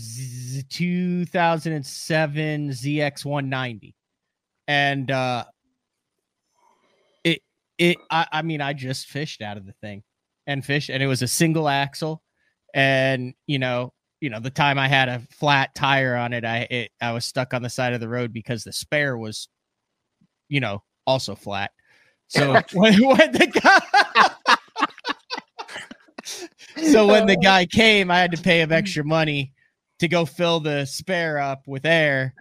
2007 ZX190, and I just fished out of the thing and it was a single axle, and the time I had a flat tire on it, I was stuck on the side of the road because the spare was, also flat. So when the guy came, I had to pay him extra money to go fill the spare up with air.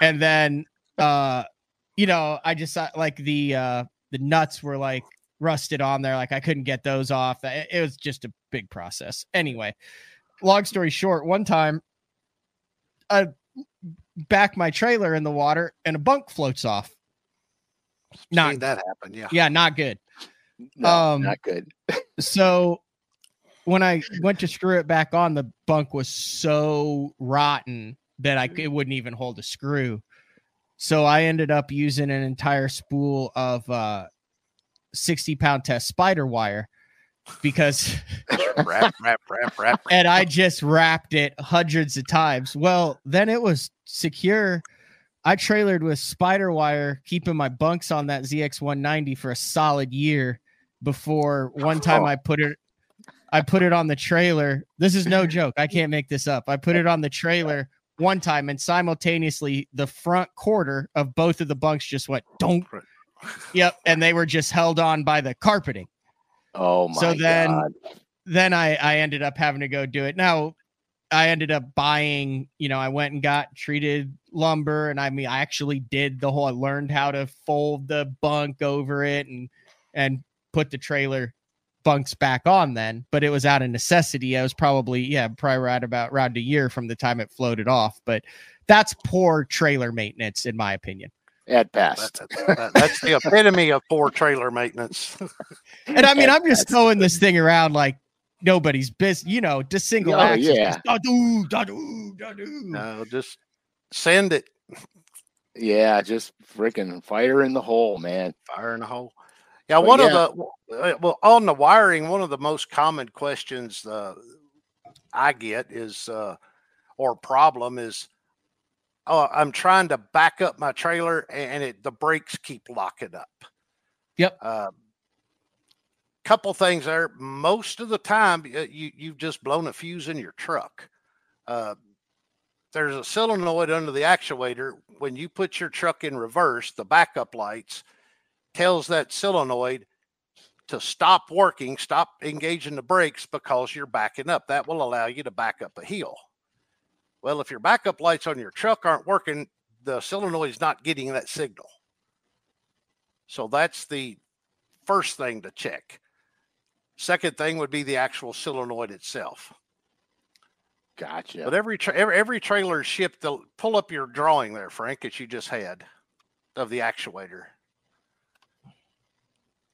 And then, you know, I just like the nuts were like rusted on there. Like I couldn't get those off. It was just a big process. Anyway, long story short, one time I back my trailer in the water and a bunk floats off. Not that happened. Yeah. Yeah. Not good. No, not good. So when I went to screw it back on, the bunk was so rotten that it wouldn't even hold a screw. So I ended up using an entire spool of 60-pound test spider wire because wrap. And I just wrapped it hundreds of times. Well, then it was secure. I trailered with spider wire, keeping my bunks on that ZX190 for a solid year before one time I put it on the trailer. This is no joke. I can't make this up. I put it on the trailer one time and simultaneously the front quarter of both of the bunks just went donk. Yep. And they were just held on by the carpeting. Oh my God. Then I ended up having to go do it. Now I ended up buying, you know, I went and got treated lumber. And I mean, I actually did I learned how to fold the bunk over it and put the trailer bunks back on then, but it was out of necessity. I was probably right about around a year from the time it floated off, but that's poor trailer maintenance in my opinion. At best. That's the epitome of poor trailer maintenance. And I mean, I'm just throwing this thing around like nobody's business, you know, just single axis. Yeah. No, just send it. Yeah, just freaking fire in the hole, man. Fire in the hole. Yeah, on the wiring, one of the most common questions I get is, or problem is, I'm trying to back up my trailer and the brakes keep locking up. Yep. Couple things there. Most of the time, you've just blown a fuse in your truck. There's a solenoid under the actuator. When you put your truck in reverse, the backup lights tells that solenoid to stop working, stop engaging the brakes because you're backing up. That will allow you to back up a hill. Well, if your backup lights on your truck aren't working, the solenoid is not getting that signal. So that's the first thing to check. Second thing would be the actual solenoid itself. Gotcha. But every trailer is shipped. They'll pull up your drawing there, Frank, that you just had of the actuator.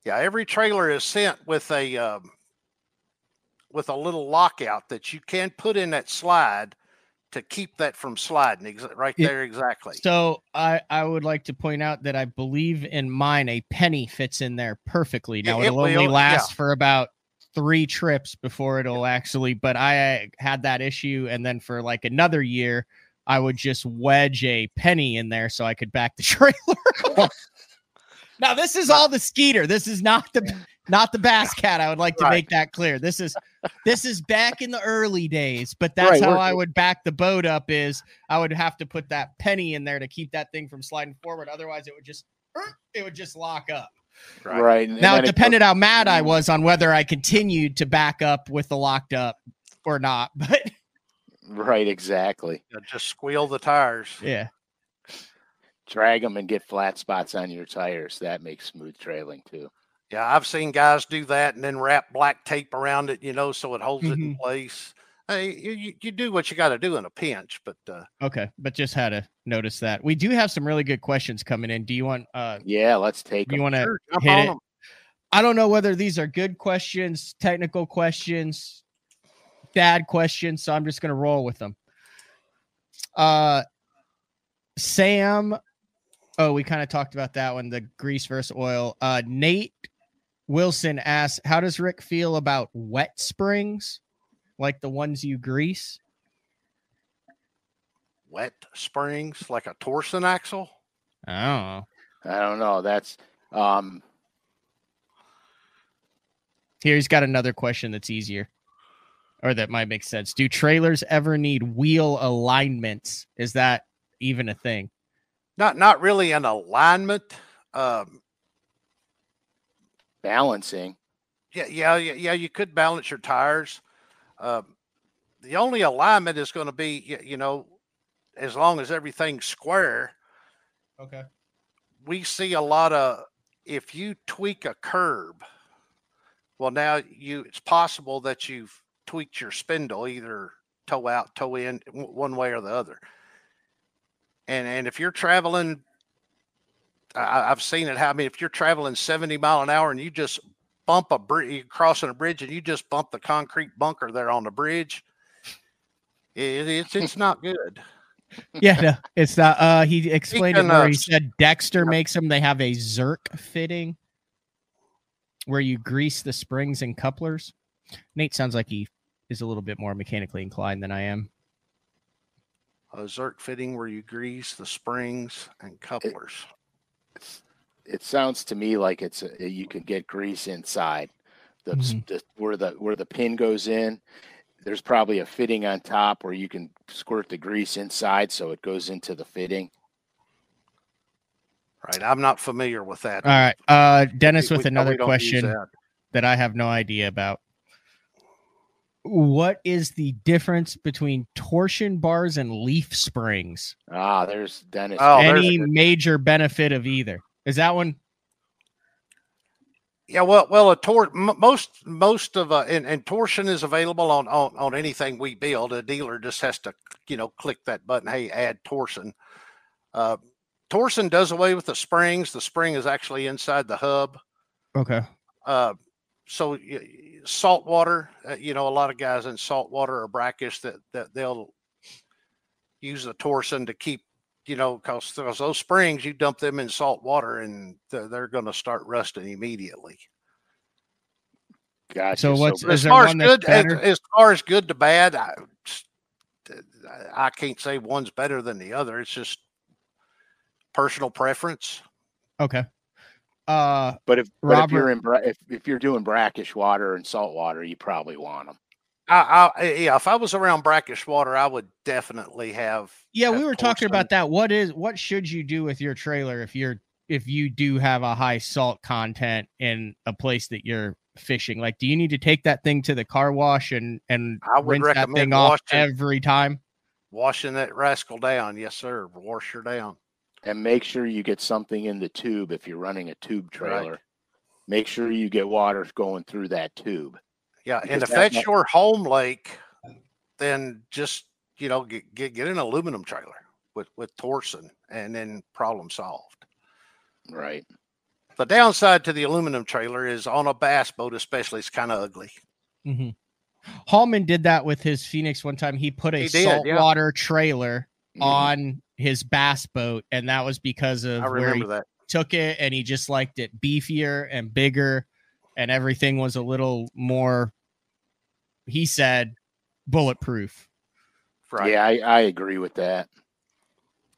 Yeah, every trailer is sent with a little lockout that you can put in that slide to keep that from sliding. Right there, exactly. So I would like to point out that I believe in mine a penny fits in there perfectly. Now it'll only last for about 3 trips before it'll actually. But I had that issue, and then for like another year, I would just wedge a penny in there so I could back the trailer. Now this is all the Skeeter. This is not the Bass Cat. I would like to make that clear. This is back in the early days, but that's how I would back the boat up. Is I would have to put that penny in there to keep that thing from sliding forward. Otherwise, it would just lock up. Right. Now it depended how mad I was on whether I continued to back up with the locked up or not. But right, exactly. Just squeal the tires. Yeah. Drag them and get flat spots on your tires. That makes smooth trailing too. Yeah, I've seen guys do that and then wrap black tape around it, so it holds it in place. Hey, you do what you got to do in a pinch, but okay, but just had to notice that. We do have some really good questions coming in. Do you want? Yeah, let's take them. You want to hit it? I don't know whether these are good questions, technical questions, bad questions, so I'm just going to roll with them. Sam. Oh, we kind of talked about that one, the grease versus oil. Nate Wilson asks, how does Rick feel about wet springs, like the ones you grease? Wet springs, like a torsion axle? Oh, I don't know. That's here. He's got another question that's easier, or that might make sense. Do trailers ever need wheel alignments? Is that even a thing? Not really an alignment. balancing. Yeah. You could balance your tires. the only alignment is going to be, as long as everything's square. Okay. We see a lot of, if you tweak a curb, well, now it's possible that you've tweaked your spindle, either toe out, toe in, one way or the other. And if you're traveling, I've seen it happen. If you're traveling 70 mile an hour and you just bump a bridge, you're crossing a bridge and you just bump the concrete bunker there on the bridge, it's not good. Yeah, no, it's not. He explained it more. He said Dexter yeah. makes them. They have a Zerk fitting where you grease the springs and couplers. Nate sounds like he is a little bit more mechanically inclined than I am. A Zerk fitting where you grease the springs and couplers. It sounds to me like you can get grease inside where the pin goes in. There's probably a fitting on top where you can squirt the grease inside so it goes into the fitting. Right. I'm not familiar with that. All right. Dennis with another question that I have no idea about. What is the difference between torsion bars and leaf springs? There's Dennis. Any major benefit of either? Is that one? Yeah, well, most of and torsion is available on anything we build. A dealer just has to, click that button. Hey, add torsion. Torsion does away with the springs. The spring is actually inside the hub. Okay. So salt water, a lot of guys in salt water or brackish that they'll use the torsion to keep, because those springs, you dump them in salt water and they're going to start rusting immediately. Gotcha. So as far as good to bad, I can't say one's better than the other. It's just personal preference. Okay. But if you're doing brackish water and salt water, you probably want them. If I was around brackish water, I would definitely have. Yeah, we were talking about that. What should you do with your trailer if you do have a high salt content in a place that you're fishing? Like, do you need to take that thing to the car wash and I would rinse that thing off every time? Washing that rascal down, yes, sir. Wash her down. And make sure you get something in the tube if you're running a tube trailer. Right. Make sure you get water going through that tube. Yeah, and if that's your home lake, then just get an aluminum trailer with torsion, and then problem solved. Right. The downside to the aluminum trailer is on a bass boat, especially, it's kind of ugly. Mm-hmm. Hallman did that with his Phoenix one time. He put a saltwater trailer on his bass boat, and that was because of where he took it, and he just liked it beefier and bigger, and everything was a little more, he said, bulletproof. Right. Yeah, I agree with that.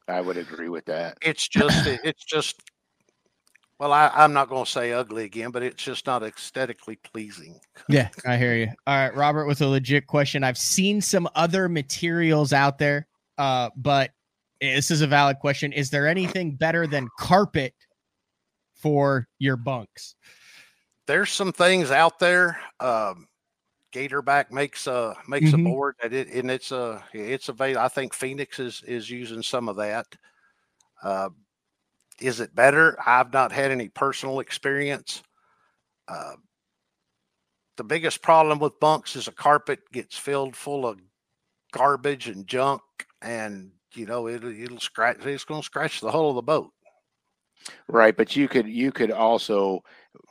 I would agree with that. It's just well, I'm not going to say ugly again, but it's just not aesthetically pleasing. Yeah, I hear you. All right, Robert with a legit question. I've seen some other materials out there, but this is a valid question. Is there anything better than carpet for your bunks? There's some things out there. Gatorback makes a board that it's available. I think Phoenix is using some of that. Is it better? I've not had any personal experience. The biggest problem with bunks is a carpet gets filled full of garbage and junk, and it'll scratch. It's going to scratch the hull of the boat. Right, but you could also,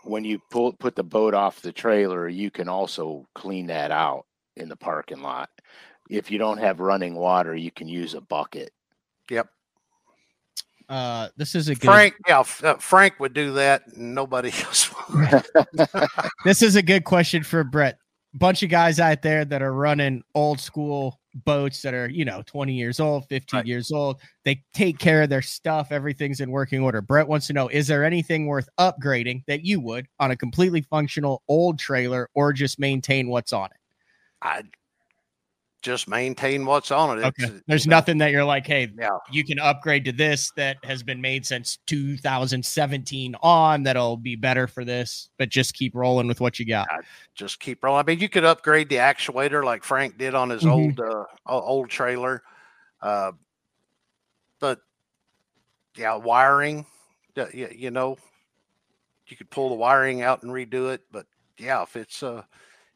when you put the boat off the trailer, you can also clean that out in the parking lot. If you don't have running water, you can use a bucket. Yep. This is a good Frank would do that. Nobody else would. This is a good question for Brett. Bunch of guys out there that are running old school boats that are 20 years old, 15 years old. They take care of their stuff. Everything's in working order. Brett wants to know, is there anything worth upgrading that you would on a completely functional old trailer, or just maintain what's on it? just maintain what's on it. Okay. There's nothing that you're like, hey, Yeah. you can upgrade to this that has been made since 2017 on that'll be better for this, but just keep rolling with what you got. Just keep rolling. I mean, you could upgrade the actuator like Frank did on his old trailer. But yeah, wiring, you know, you could pull the wiring out and redo it. But yeah, if it's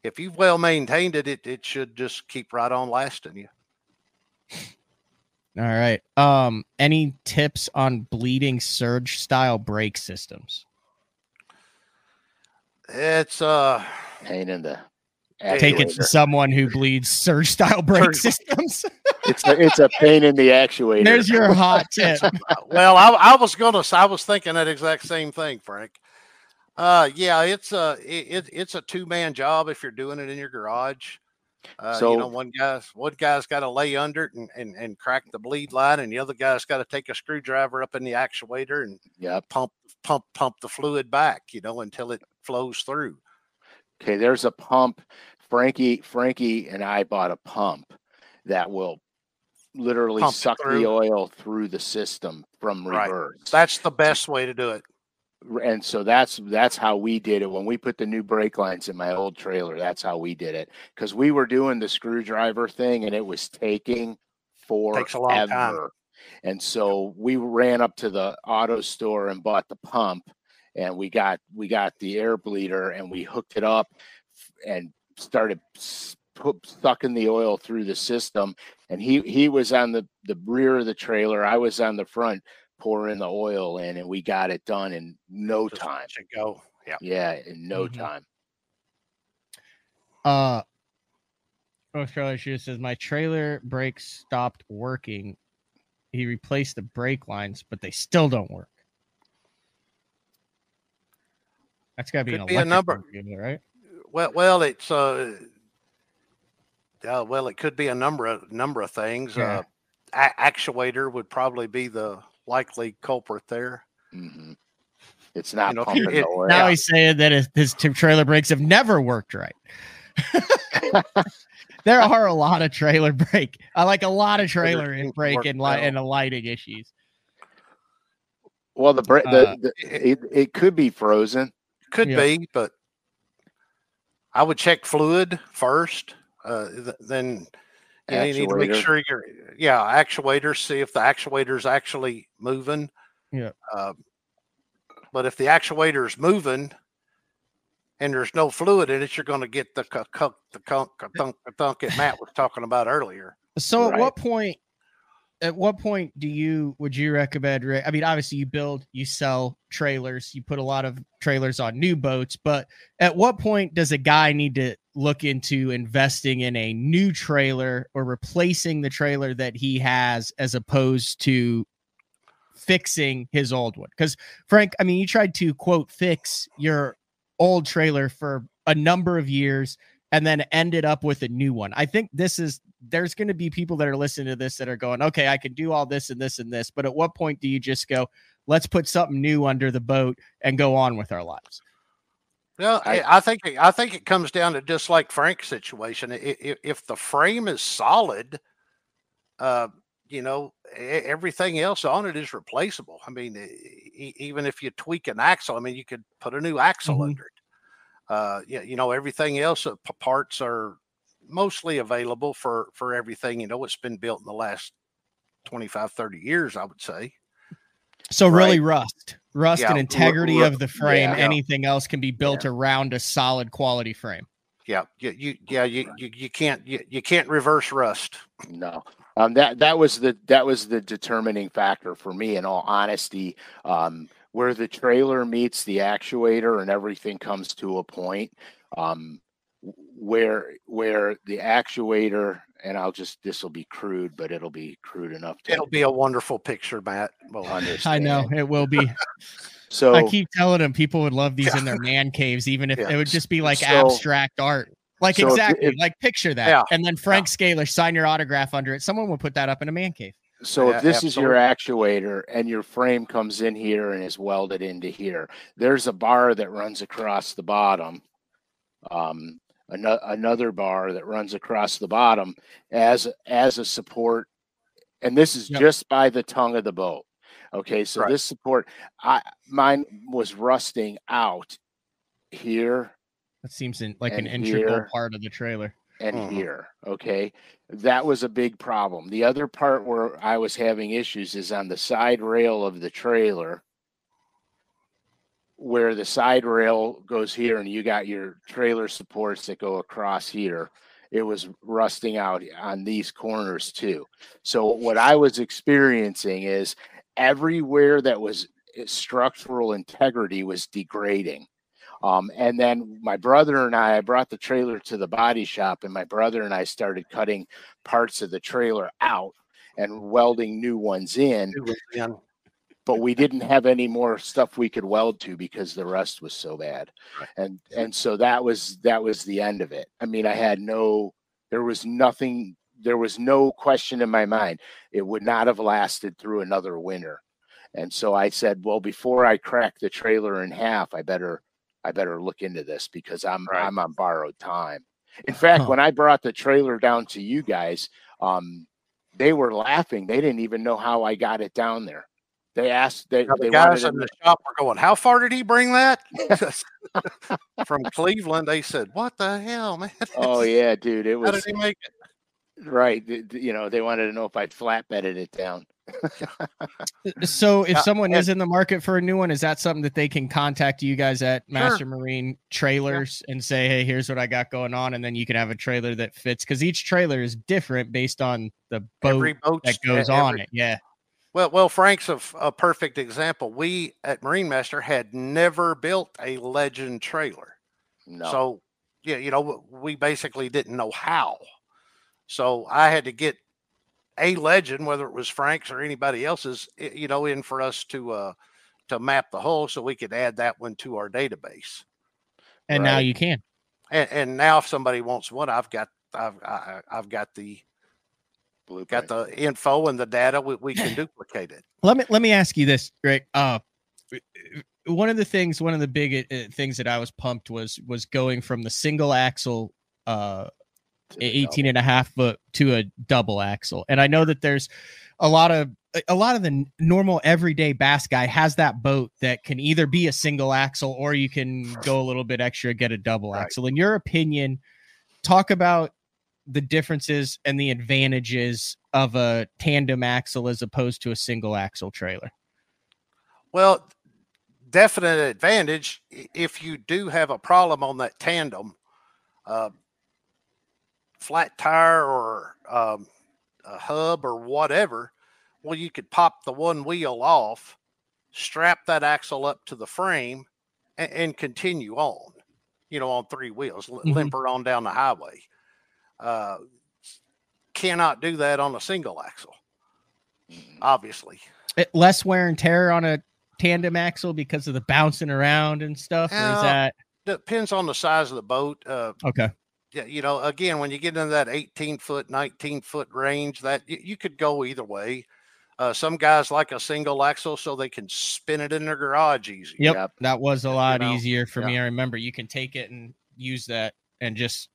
if you've well maintained it, it should just keep right on lasting you. All right. Any tips on bleeding surge style brake systems? It's pain in the take it to someone who bleeds surge style brake systems. It's a pain in the actuator. There's your hot tip. Well, I was thinking that exact same thing, Frank. Yeah, it's a 2-man job if you're doing it in your garage. So, you know, one guy's got to lay under it and crack the bleed line, and the other guy's got to take a screwdriver up in the actuator and pump the fluid back, you know, until it flows through. Okay, there's a pump. Frankie and I bought a pump that will literally suck the oil through the system from reverse. That's the best way to do it. And so that's how we did it when we put the new brake lines in my old trailer. That's how we did it, because we were doing the screwdriver thing and it was taking forever. Takes a long time. And so we ran up to the auto store and bought the pump, and we got the air bleeder, and we hooked it up and started sucking the oil through the system. And he was on the rear of the trailer, I was on the front, pouring the oil in, and we got it done in no time. Go. Yeah, in no time. Australia Shoe says my trailer brakes stopped working. He replaced the brake lines, but they still don't work. That's got to be an electric number, right? Well, it's it could be a number of things. Yeah. Actuator would probably be the likely culprit there. Mm-hmm. It's not pumping the oil. Now he's saying that his trailer brakes have never worked right. There are a lot of trailer brake. I like a lot of trailer and brake and lighting issues. Well, it could be frozen. Could be, but I would check fluid first. Then you need to make sure actuator. See if the actuator's actually moving. Yeah. But if the actuator is moving and there's no fluid in it, you're going to get the thunk that Matt was talking about earlier. So at what point would you recommend, Rick? I mean, obviously you sell trailers, you put a lot of trailers on new boats, but at what point does a guy need to look into investing in a new trailer or replacing the trailer that he has as opposed to fixing his old one? Because Frank, I mean, you tried to quote fix your old trailer for a number of years and then ended up with a new one. I think there's going to be people that are listening to this that are going, okay, I can do all this and this and this, but at what point do you just go, let's put something new under the boat and go on with our lives? Well, I think it comes down to just like Frank's situation. If the frame is solid, you know, everything else on it is replaceable. I mean, even if you tweak an axle, I mean, you could put a new axle under it. You know, everything else, parts are mostly available for everything. You know, it's been built in the last 25, 30 years, I would say. So really rust and integrity of the frame. Anything else can be built around a solid quality frame. Yeah. You can't reverse rust. No. That was the determining factor for me, in all honesty, where the trailer meets the actuator and everything comes to a point, where the actuator, and this will be crude, but it'll be crude enough. It'll be a wonderful picture, Matt. We'll understand. I know it will be. So I keep telling them people would love these in their man caves, even if it would just be like abstract art. Like like picture that. And then Frank SCALISH, sign your autograph under it. Someone would put that up in a man cave. So if this is your actuator and your frame comes in here and is welded into here, there's a bar that runs across the bottom. another bar that runs across the bottom as a support. And this is just by the tongue of the boat. Okay, so this support, mine was rusting out here. That seems like an integral part of the trailer. And here, okay, that was a big problem. The other part where I was having issues is on the side rail of the trailer, where the side rail goes here and you got your trailer supports that go across here. It was rusting out on these corners too. So what I was experiencing is everywhere that was structural integrity was degrading. And then my brother and I brought the trailer to the body shop, and my brother and I started cutting parts of the trailer out and welding new ones in. But we didn't have any more stuff we could weld to because the rust was so bad. And so that was the end of it. I mean, there was no question in my mind. It would not have lasted through another winter. And so I said, well, before I crack the trailer in half, I better look into this because I'm on borrowed time. In fact, when I brought the trailer down to you guys, they were laughing. They didn't even know how I got it down there. They asked, the guys in the shop were going, how far did he bring that? From Cleveland. They said, what the hell, man? Oh yeah, dude. It was, how did he make it? Right. You know, they wanted to know if I'd flatbedded it down. So if someone is in the market for a new one, is that something that they can contact you guys at Master Marine Trailers and say, hey, here's what I got going on, and then you can have a trailer that fits, because each trailer is different based on the boat that goes on it. Yeah. Well, Frank's a perfect example. We at Marine Master had never built a Legend trailer. No. So, yeah, you know, we basically didn't know how. So I had to get a Legend, whether it was Frank's or anybody else's, you know, in for us to map the hull so we could add that one to our database. And now you can. And now if somebody wants one, I've got the Blueprint. Got the info and the data. We can duplicate it. Let me ask you this, Rick. One of the big things that I was pumped was going from the single axle 18.5 foot to a double axle. And I know that there's a lot of the normal everyday bass guy has that boat that can either be a single axle or you can go a little bit extra, get a double axle. In your opinion, talk about the differences and the advantages of a tandem axle as opposed to a single axle trailer. Well, definite advantage if you do have a problem on that tandem, flat tire or a hub or whatever. Well, you could pop the one wheel off, strap that axle up to the frame, and continue on, you know, on three wheels, limper on down the highway. Cannot do that on a single axle, obviously. Less wear and tear on a tandem axle because of the bouncing around and stuff, or is that depends on the size of the boat? Okay. Yeah, you know, again, when you get into that 18-foot, 19-foot range, that you could go either way. Some guys like a single axle so they can spin it in their garage easy. Yep. That was a lot easier for me. I remember you can take it and use that and just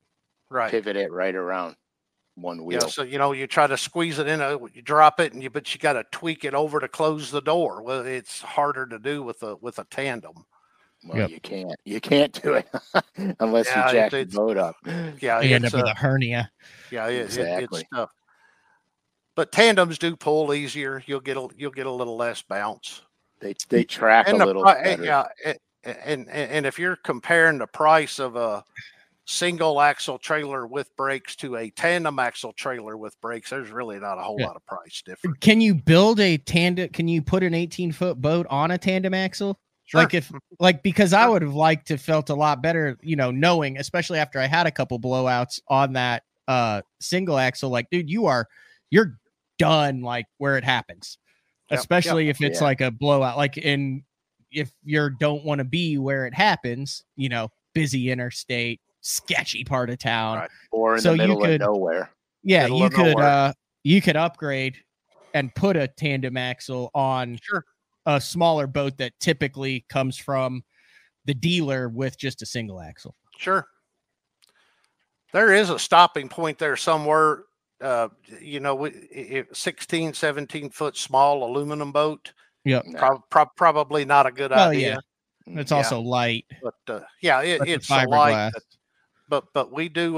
pivot it right around one wheel. Yeah, so, you know, you try to squeeze it in, you drop it, but you got to tweak it over to close the door. Well, it's harder to do with a tandem. Well, you can't do it unless you jack the boat up. Yeah, you end up with a hernia. Yeah, exactly. It's tough. But tandems do pull easier. You'll get a little less bounce. They track a little better. Yeah, and if you're comparing the price of a single axle trailer with brakes to a tandem axle trailer with brakes, there's really not a whole lot of price difference. Can you build a tandem? Can you put an 18-foot boat on a tandem axle? Sure. Because I would have liked to felt a lot better, you know, knowing, especially after I had a couple blowouts on that single axle, like, dude, you're done like where it happens, especially if it's like a blowout, like if you don't want to be where it happens, you know, busy interstate, sketchy part of town, or in the middle of nowhere. Yeah, you could upgrade and put a tandem axle on a smaller boat that typically comes from the dealer with just a single axle. Sure. there is a stopping point there somewhere. 16, 17 foot small aluminum boat. Yep. Probably not a good Well, idea. yeah. It's also light. But But it's the so light. fiberglass. But we do.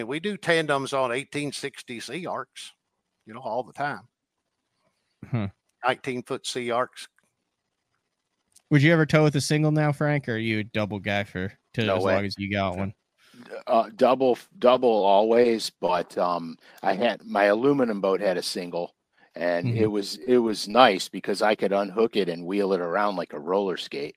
We do tandems on 1860 sea arcs. All the time. 19-foot sea arcs. Would you ever tow with a single now, Frank, or are you a double guy as long as you got one? Double always, but I had my aluminum boat had a single, and it was nice because I could unhook it and wheel it around like a roller skate.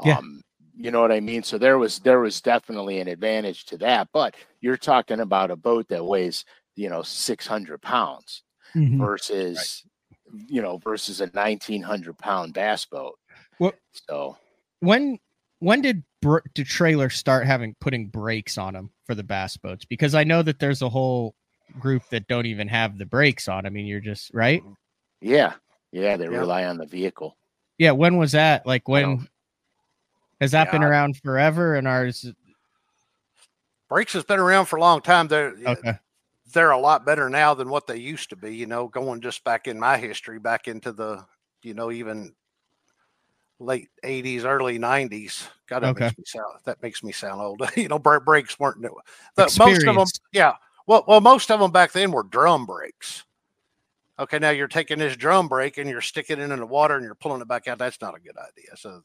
You know what I mean? So there was definitely an advantage to that. But you're talking about a boat that weighs 600 pounds versus versus a 1,900-pound bass boat. So when did trailers start putting brakes on them for the bass boats? Because I know that there's a whole group that don't even have the brakes on. I mean, you're just right. Yeah. They rely on the vehicle. Yeah. When was that? Like when has that been around forever? And ours brakes has been around for a long time. They're a lot better now than what they used to be. Going just back in my history, back into the even late 80s, early 90s. God, that makes me sound old. Brakes weren't new. Most of them, Well, most of them back then were drum brakes. Okay, now you're taking this drum brake and you're sticking it in the water and you're pulling it back out. That's not a good idea. So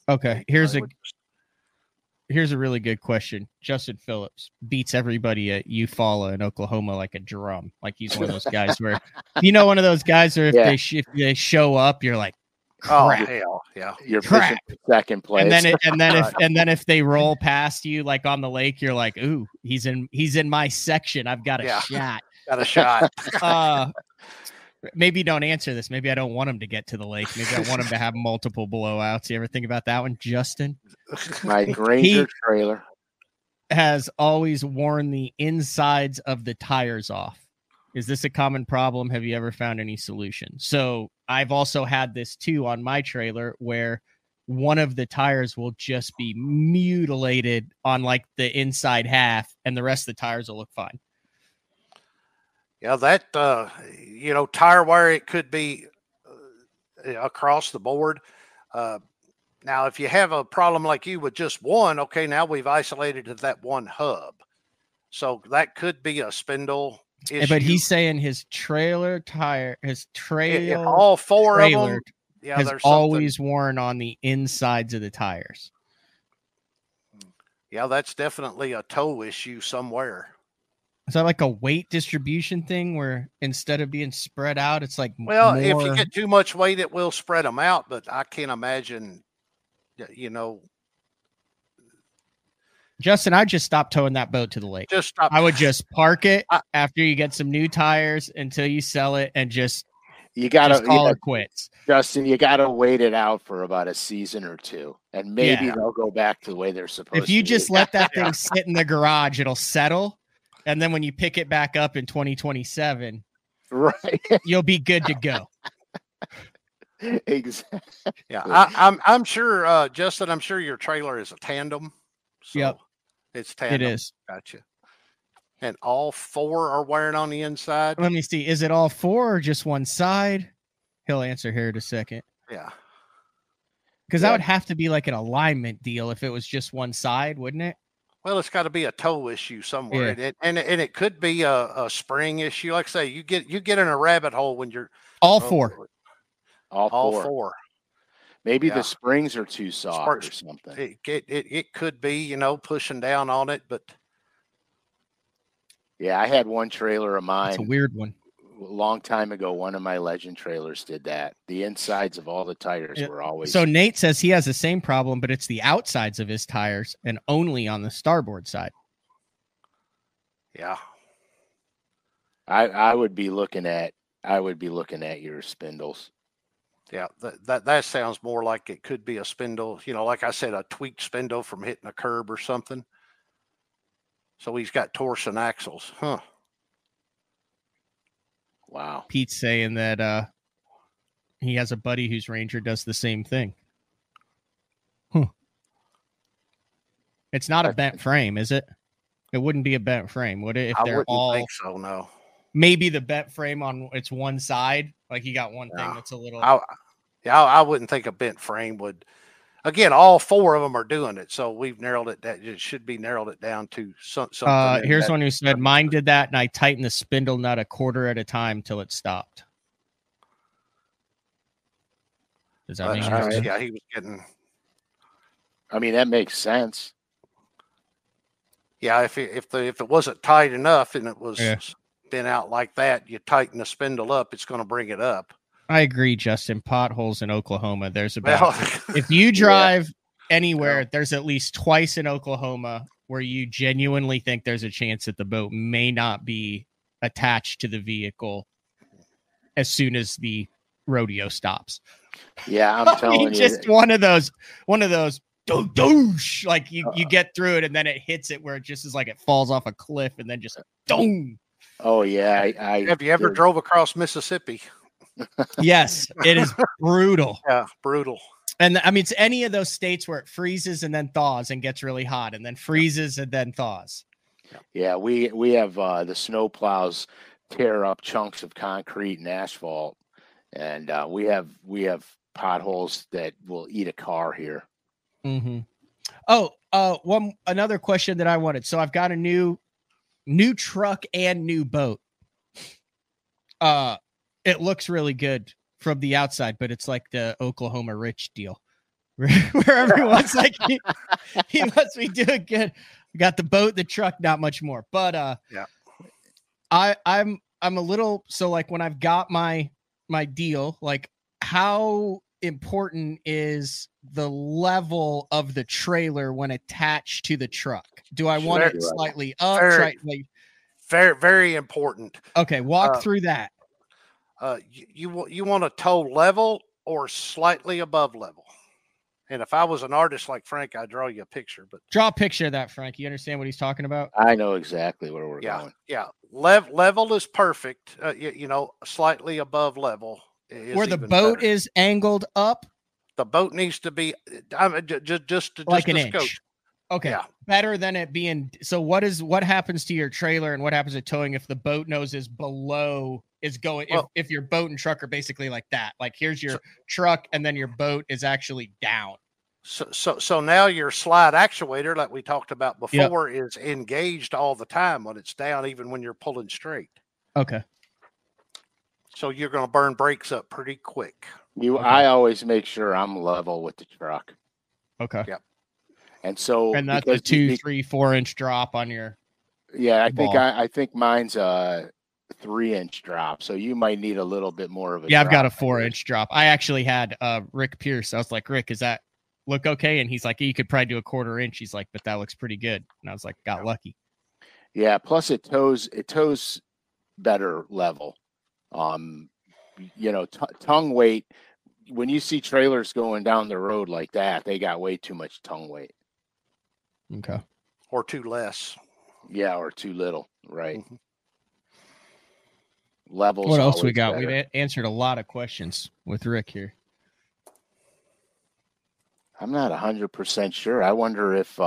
here's a really good question. Justin Phillips beats everybody at Eufaula in Oklahoma like a drum. Like he's one of those guys where one of those guys where if they show up, you're like, crap. Oh hell yeah, you're pushing second place. And then if they roll past you like on the lake, you're like, ooh, he's in my section. I've got a shot. Got a shot. Maybe don't answer this. Maybe I don't want him to get to the lake. Maybe I want him to have multiple blowouts. You ever think about that one, Justin? My Granger trailer has always worn the insides of the tires off. Is this a common problem? Have you ever found any solution? So I've also had this too on my trailer where one of the tires will just be mutilated on like the inside half and the rest of the tires will look fine. Yeah, that, tire wear, it could be across the board. Now, if you have a problem like you with just one, okay, now we've isolated to that one hub. So that could be a spindle issue. But he's saying his trailer, all four of them, has always worn on the insides of the tires. Yeah, that's definitely a toe issue somewhere. Is that like a weight distribution thing where instead of being spread out, it's like if you get too much weight, it will spread them out. But I can't imagine, Justin, I'd just stop towing that boat to the lake. Just stop. I would just park it after you get some new tires until you sell it and just call it quits. Justin, you gotta wait it out for about a season or two, and maybe they'll go back to the way they're supposed to. If you just let that thing sit in the garage, it'll settle. And then when you pick it back up in 2027, right, you'll be good to go. Exactly. Yeah, I'm sure, Justin. I'm sure your trailer is a tandem. So yep, it's tandem. It is. Gotcha. And all four are wearing on the inside. Let me see. Is it all four or just one side? He'll answer here in a second. Yeah. Because that would have to be like an alignment deal if it was just one side, wouldn't it? Well, it's got to be a toe issue somewhere, and it could be a spring issue. Like I say, you get in a rabbit hole when you're all four. Maybe the springs are too soft or something. It could be, pushing down on it, but yeah, I had one trailer of mine. It's a weird one. A long time ago, one of my Legend trailers did that. The insides of all the tires were always. So Nate says he has the same problem, but it's the outsides of his tires and only on the starboard side. Yeah. I would be looking at your spindles. Yeah, that sounds more like it could be a spindle, like I said, a tweaked spindle from hitting a curb or something. So he's got torsion axles. Huh. Wow. Pete's saying that he has a buddy whose Ranger does the same thing. It's not a bent frame, is it? It wouldn't be a bent frame, would it? If I they're wouldn't all think so. No. maybe the bent frame on its one side, like you got one thing No. that's a little. I wouldn't think a bent frame would. Again, all 4 of them are doing it, so we've narrowed it. That it should be narrowed it down to something. Here's one who said mine did that, and I tightened the spindle nut a quarter at a time till it stopped. Does that make sense? Yeah, he was getting. I mean, that makes sense. Yeah, if it wasn't tight enough and it was bent out like that, you tighten the spindle up, it's going to bring it up. I agree, Justin. Potholes in Oklahoma. There's about if you drive anywhere, there's at least twice in Oklahoma where you genuinely think there's a chance that the boat may not be attached to the vehicle as soon as the rodeo stops. Yeah, I'm telling you, just one of those doosh, like you get through it and then it hits it where it just is like it falls off a cliff and then just boom. Oh yeah, have you ever drove across Mississippi? Yes, it is brutal. Yeah, brutal. And I mean, it's any of those states where it freezes and then thaws and gets really hot and then freezes and then thaws. Yeah, we have the snow plows tear up chunks of concrete and asphalt, and we have potholes that will eat a car here. Mm-hmm. Oh, another question that I wanted. So I've got a new truck and new boat. It looks really good from the outside, but it's like the Oklahoma Rich deal where everyone's like, he must be doing good. We got the boat, the truck, not much more. But I'm a little, so like when I've got my deal, like how important is the level of the trailer when attached to the truck? Do I want it slightly up? Very, very important. Okay, walk through that. You want to tow level or slightly above level. And if I was an artist like Frank, I'd draw you a picture. But draw a picture of that, Frank. You understand what he's talking about? I know exactly where we're going. Yeah, level is perfect. Slightly above level. Where the boat is angled up. The boat needs to be just like an inch. Okay. Yeah. Better than it being. So what happens to your trailer and what happens to towing if the boat nose is below is going, if your boat and truck are basically like that, like here's your truck and then your boat is actually down. So now your slide actuator, like we talked about before, is engaged all the time when it's down, even when you're pulling straight. Okay. So you're going to burn brakes up pretty quick. I always make sure I'm level with the truck. Okay. Yep. And so, and that's a 2, 3, 4 inch drop on your. Yeah, I think mine's a 3-inch drop. So you might need a little bit more of a. Yeah, I've got a 4-inch drop. I actually had Rick Pierce. I was like, Rick, does that look okay? And he's like, you could probably do a 1/4 inch. He's like, but that looks pretty good. And I was like, got lucky. Yeah. Plus it tows better level. Tongue weight. When you see trailers going down the road like that, they got way too much tongue weight. Okay. Or too less. Yeah, or too little. Right. Mm-hmm. Levels. What else we got? Better. We've answered a lot of questions with Rick here. I'm not 100% sure. I wonder if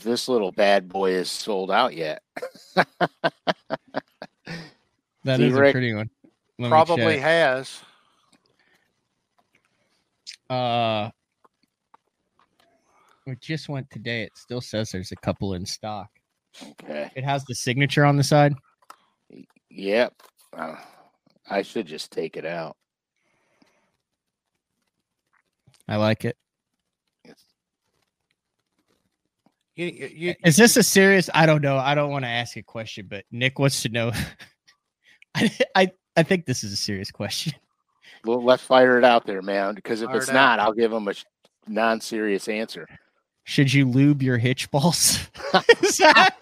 this little bad boy is sold out yet. That is Rick, a pretty one. Probably has. We just went today. It still says there's a couple in stock. Okay. It has the signature on the side. Yep. I should just take it out. I like it. Is this a serious? I don't know. I don't want to ask a question, but Nick wants to know. I think this is a serious question. Well, let's fire it out there, man. Because if it's not, I'll give him a non-serious answer. Should you lube your hitch balls? is that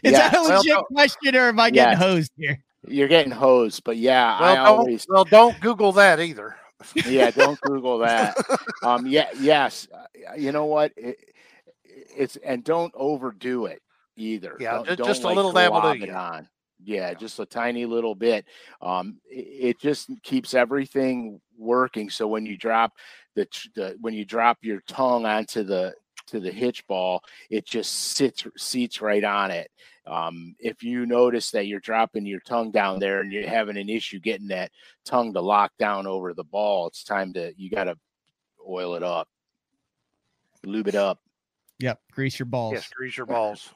a legit question, or am I getting hosed here? You're getting hosed, but don't Google that either. Yeah, don't Google that. Yes. You know what? It's and don't overdo it either. Yeah, don't just a little dabble on. Yeah, just a tiny little bit. It just keeps everything working. So when you drop when you drop your tongue onto the to the hitch ball, it just seats right on it. If you notice that you're dropping your tongue down there and you're having an issue getting that tongue to lock down over the ball, it's time you got to oil it up, lube it up. Yep. Grease your balls. Yes, grease your balls.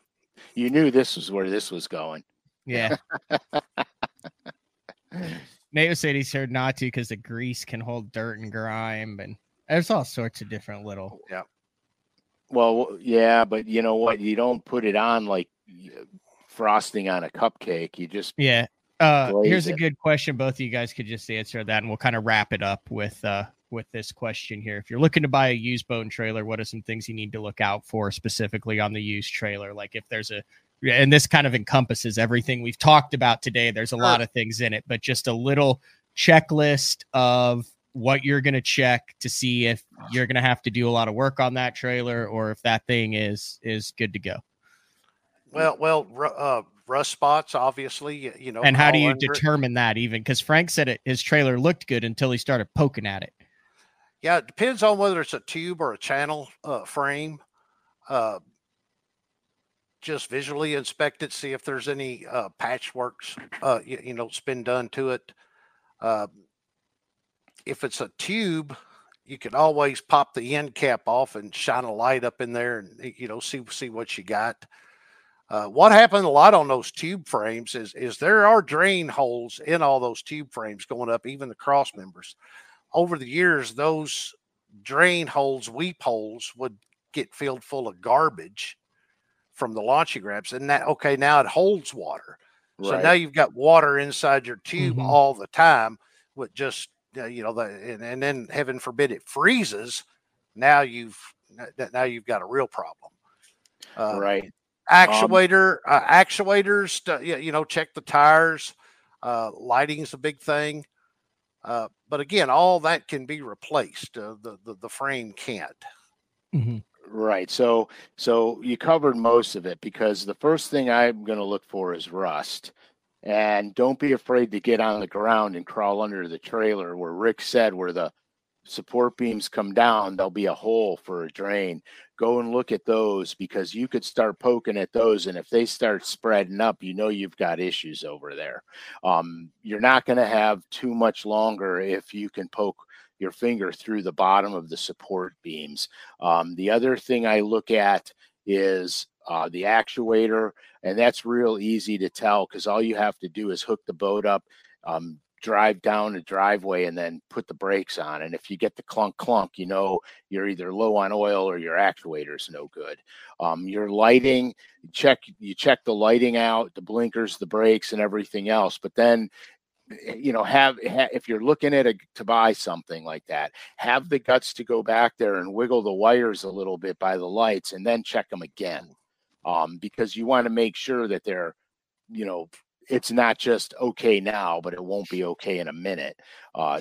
You knew this was where this was going. Yeah. Nate said he's heard not to because the grease can hold dirt and grime, and there's all sorts of different little. Yeah. Well, yeah, but you know what? You don't put it on like frosting on a cupcake. You just here's it. a good question. Both of you guys could just answer that, and we'll kind of wrap it up with this question here. If you're looking to buy a used boat and trailer, what are some things you need to look out for specifically on the used trailer? Like if there's and this kind of encompasses everything we've talked about today. There's a lot of things in it, but just a little checklist of what you're going to check to see if you're going to have to do a lot of work on that trailer or if that thing is good to go. Well, rust spots, obviously, you know. And how do you determine that even? Because Frank said his trailer looked good until he started poking at it. Yeah, it depends on whether it's a tube or a channel frame. Just visually inspect it, see if there's any patchworks, it's been done to it. If it's a tube, you can always pop the end cap off and shine a light up in there and, see what you got. What happened a lot on those tube frames is there are drain holes in all those tube frames going up, even the cross members. Over the years, those drain holes, weep holes would get filled full of garbage from the launching grabs. And now it holds water. Right. So now you've got water inside your tube all the time with just, and then heaven forbid it freezes. Now you've got a real problem. Right. Actuators, check the tires. Lighting's a big thing. But again, all that can be replaced. The frame can't. Mm-hmm. Right. So you covered most of it, because the first thing I'm going to look for is rust. And don't be afraid to get on the ground and crawl under the trailer, where Rick said where the support beams come down, there'll be a hole for a drain. Go and look at those, because you could start poking at those, and if they start spreading up, you've got issues over there. You're not going to have too much longer if you can poke your finger through the bottom of the support beams. The other thing I look at is the actuator, and that's real easy to tell, because all you have to do is hook the boat up, drive down the driveway, and then put the brakes on. And if you get the clunk, you're either low on oil or your actuator's no good. Your lighting, you check the lighting out, the blinkers, the brakes, and everything else. But then, if you're looking to buy something like that, have the guts to go back there and wiggle the wires a little bit by the lights, and then check them again. Because you want to make sure that they're, it's not just okay now, but it won't be okay in a minute,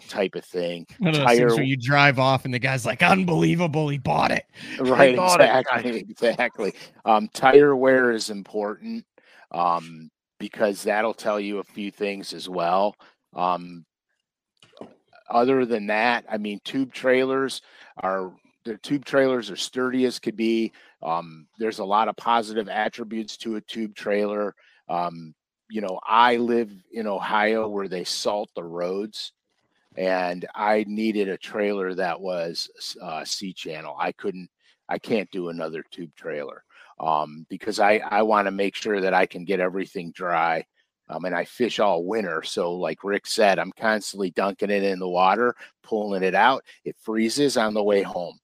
type of thing. One of those things where you drive off and the guy's like, unbelievable, he bought it. Right, exactly. Tire wear is important, because that'll tell you a few things as well. Other than that, tube trailers are sturdy as could be. There's a lot of positive attributes to a tube trailer. I live in Ohio, where they salt the roads, and I needed a trailer that was C-channel. I can't do another tube trailer, because I want to make sure that I can get everything dry. And I fish all winter. So like Rick said, I'm constantly dunking it in the water, pulling it out. It freezes on the way home.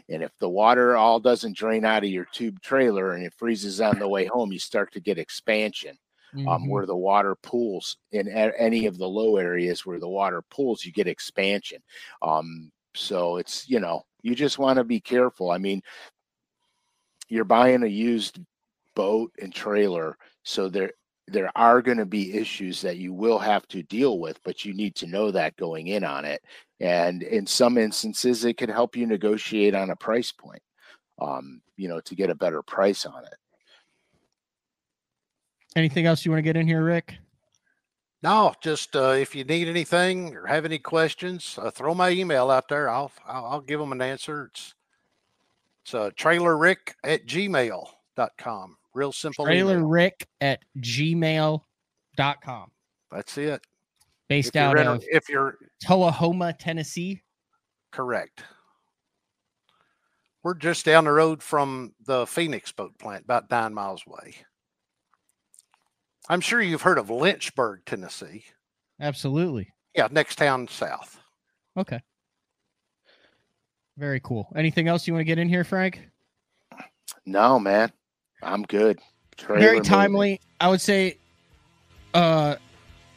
And if the water all doesn't drain out of your tube trailer and it freezes on the way home, you start to get expansion. Where the water pools in any of the low areas where the water pools, you get expansion. So it's, you just want to be careful. You're buying a used boat and trailer, so there are going to be issues that you will have to deal with, but you need to know that going in on it. And in some instances, it could help you negotiate on a price point, to get a better price on it. Anything else you want to get in here, Rick? No, just if you need anything or have any questions, throw my email out there. I'll give them an answer. It's trailerrick@gmail.com. Real simple. trailerrick@gmail.com. That's it. Based out of if you're Tullahoma, Tennessee. correct. We're just down the road from the Phoenix boat plant, about 9 miles away. I'm sure you've heard of Lynchburg, Tennessee. Absolutely. Yeah, next town south. Okay. Very cool. Anything else you want to get in here, Frank? No, man. I'm good. Very timely. I would say the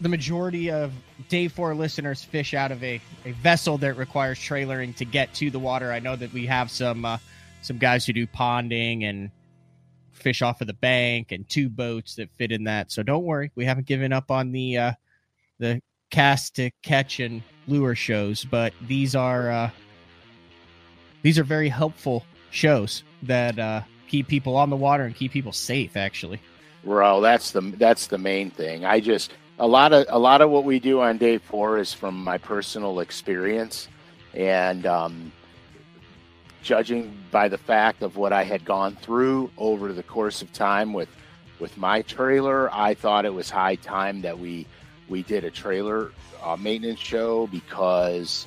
majority of Day 4 listeners fish out of a vessel that requires trailering to get to the water. I know that we have some guys who do ponding and fish off of the bank, and 2 boats that fit in that. So don't worry, we haven't given up on the cast to catch and lure shows, but these are very helpful shows that keep people on the water and keep people safe, actually. Well, that's the main thing. A lot of what we do on Day 4 is from my personal experience, and judging by the fact of what I had gone through over the course of time with my trailer, I thought it was high time that we did a trailer maintenance show, because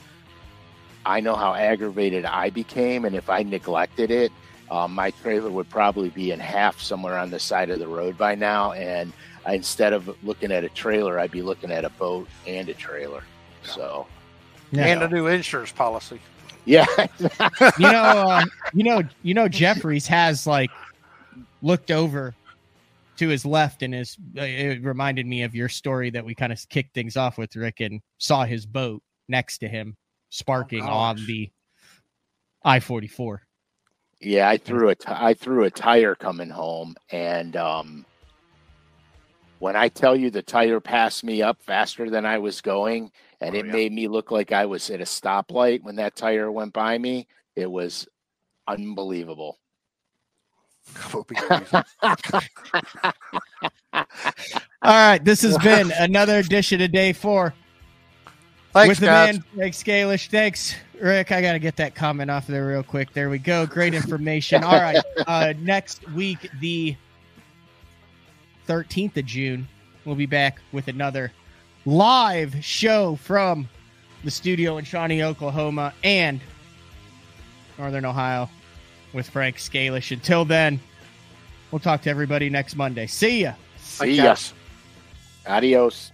I know how aggravated I became, and if I neglected it, my trailer would probably be in half somewhere on the side of the road by now, and instead of looking at a trailer, I'd be looking at a boat and a trailer. So, and a new insurance policy. Yeah. Jeffries has looked over to his left, and it reminded me of your story that we kind of kicked things off with, Rick, and saw his boat next to him sparking on the I-44. Yeah, I threw a tire coming home, and when I tell you the tire passed me up faster than I was going, and it made me look like I was at a stoplight when that tire went by me, it was unbelievable. All right, this has been another edition of Day 4. Thanks, with the guys. man, Rick SCALISH. Thanks, Rick. I got to get that comment off there real quick. There we go. Great information. All right, next week, the 13th of June, we'll be back with another live show from the studio in Shawnee, Oklahoma, and Northern Ohio with Frank SCALISH. Until then, we'll talk to everybody next Monday. See ya. See ya. Adios.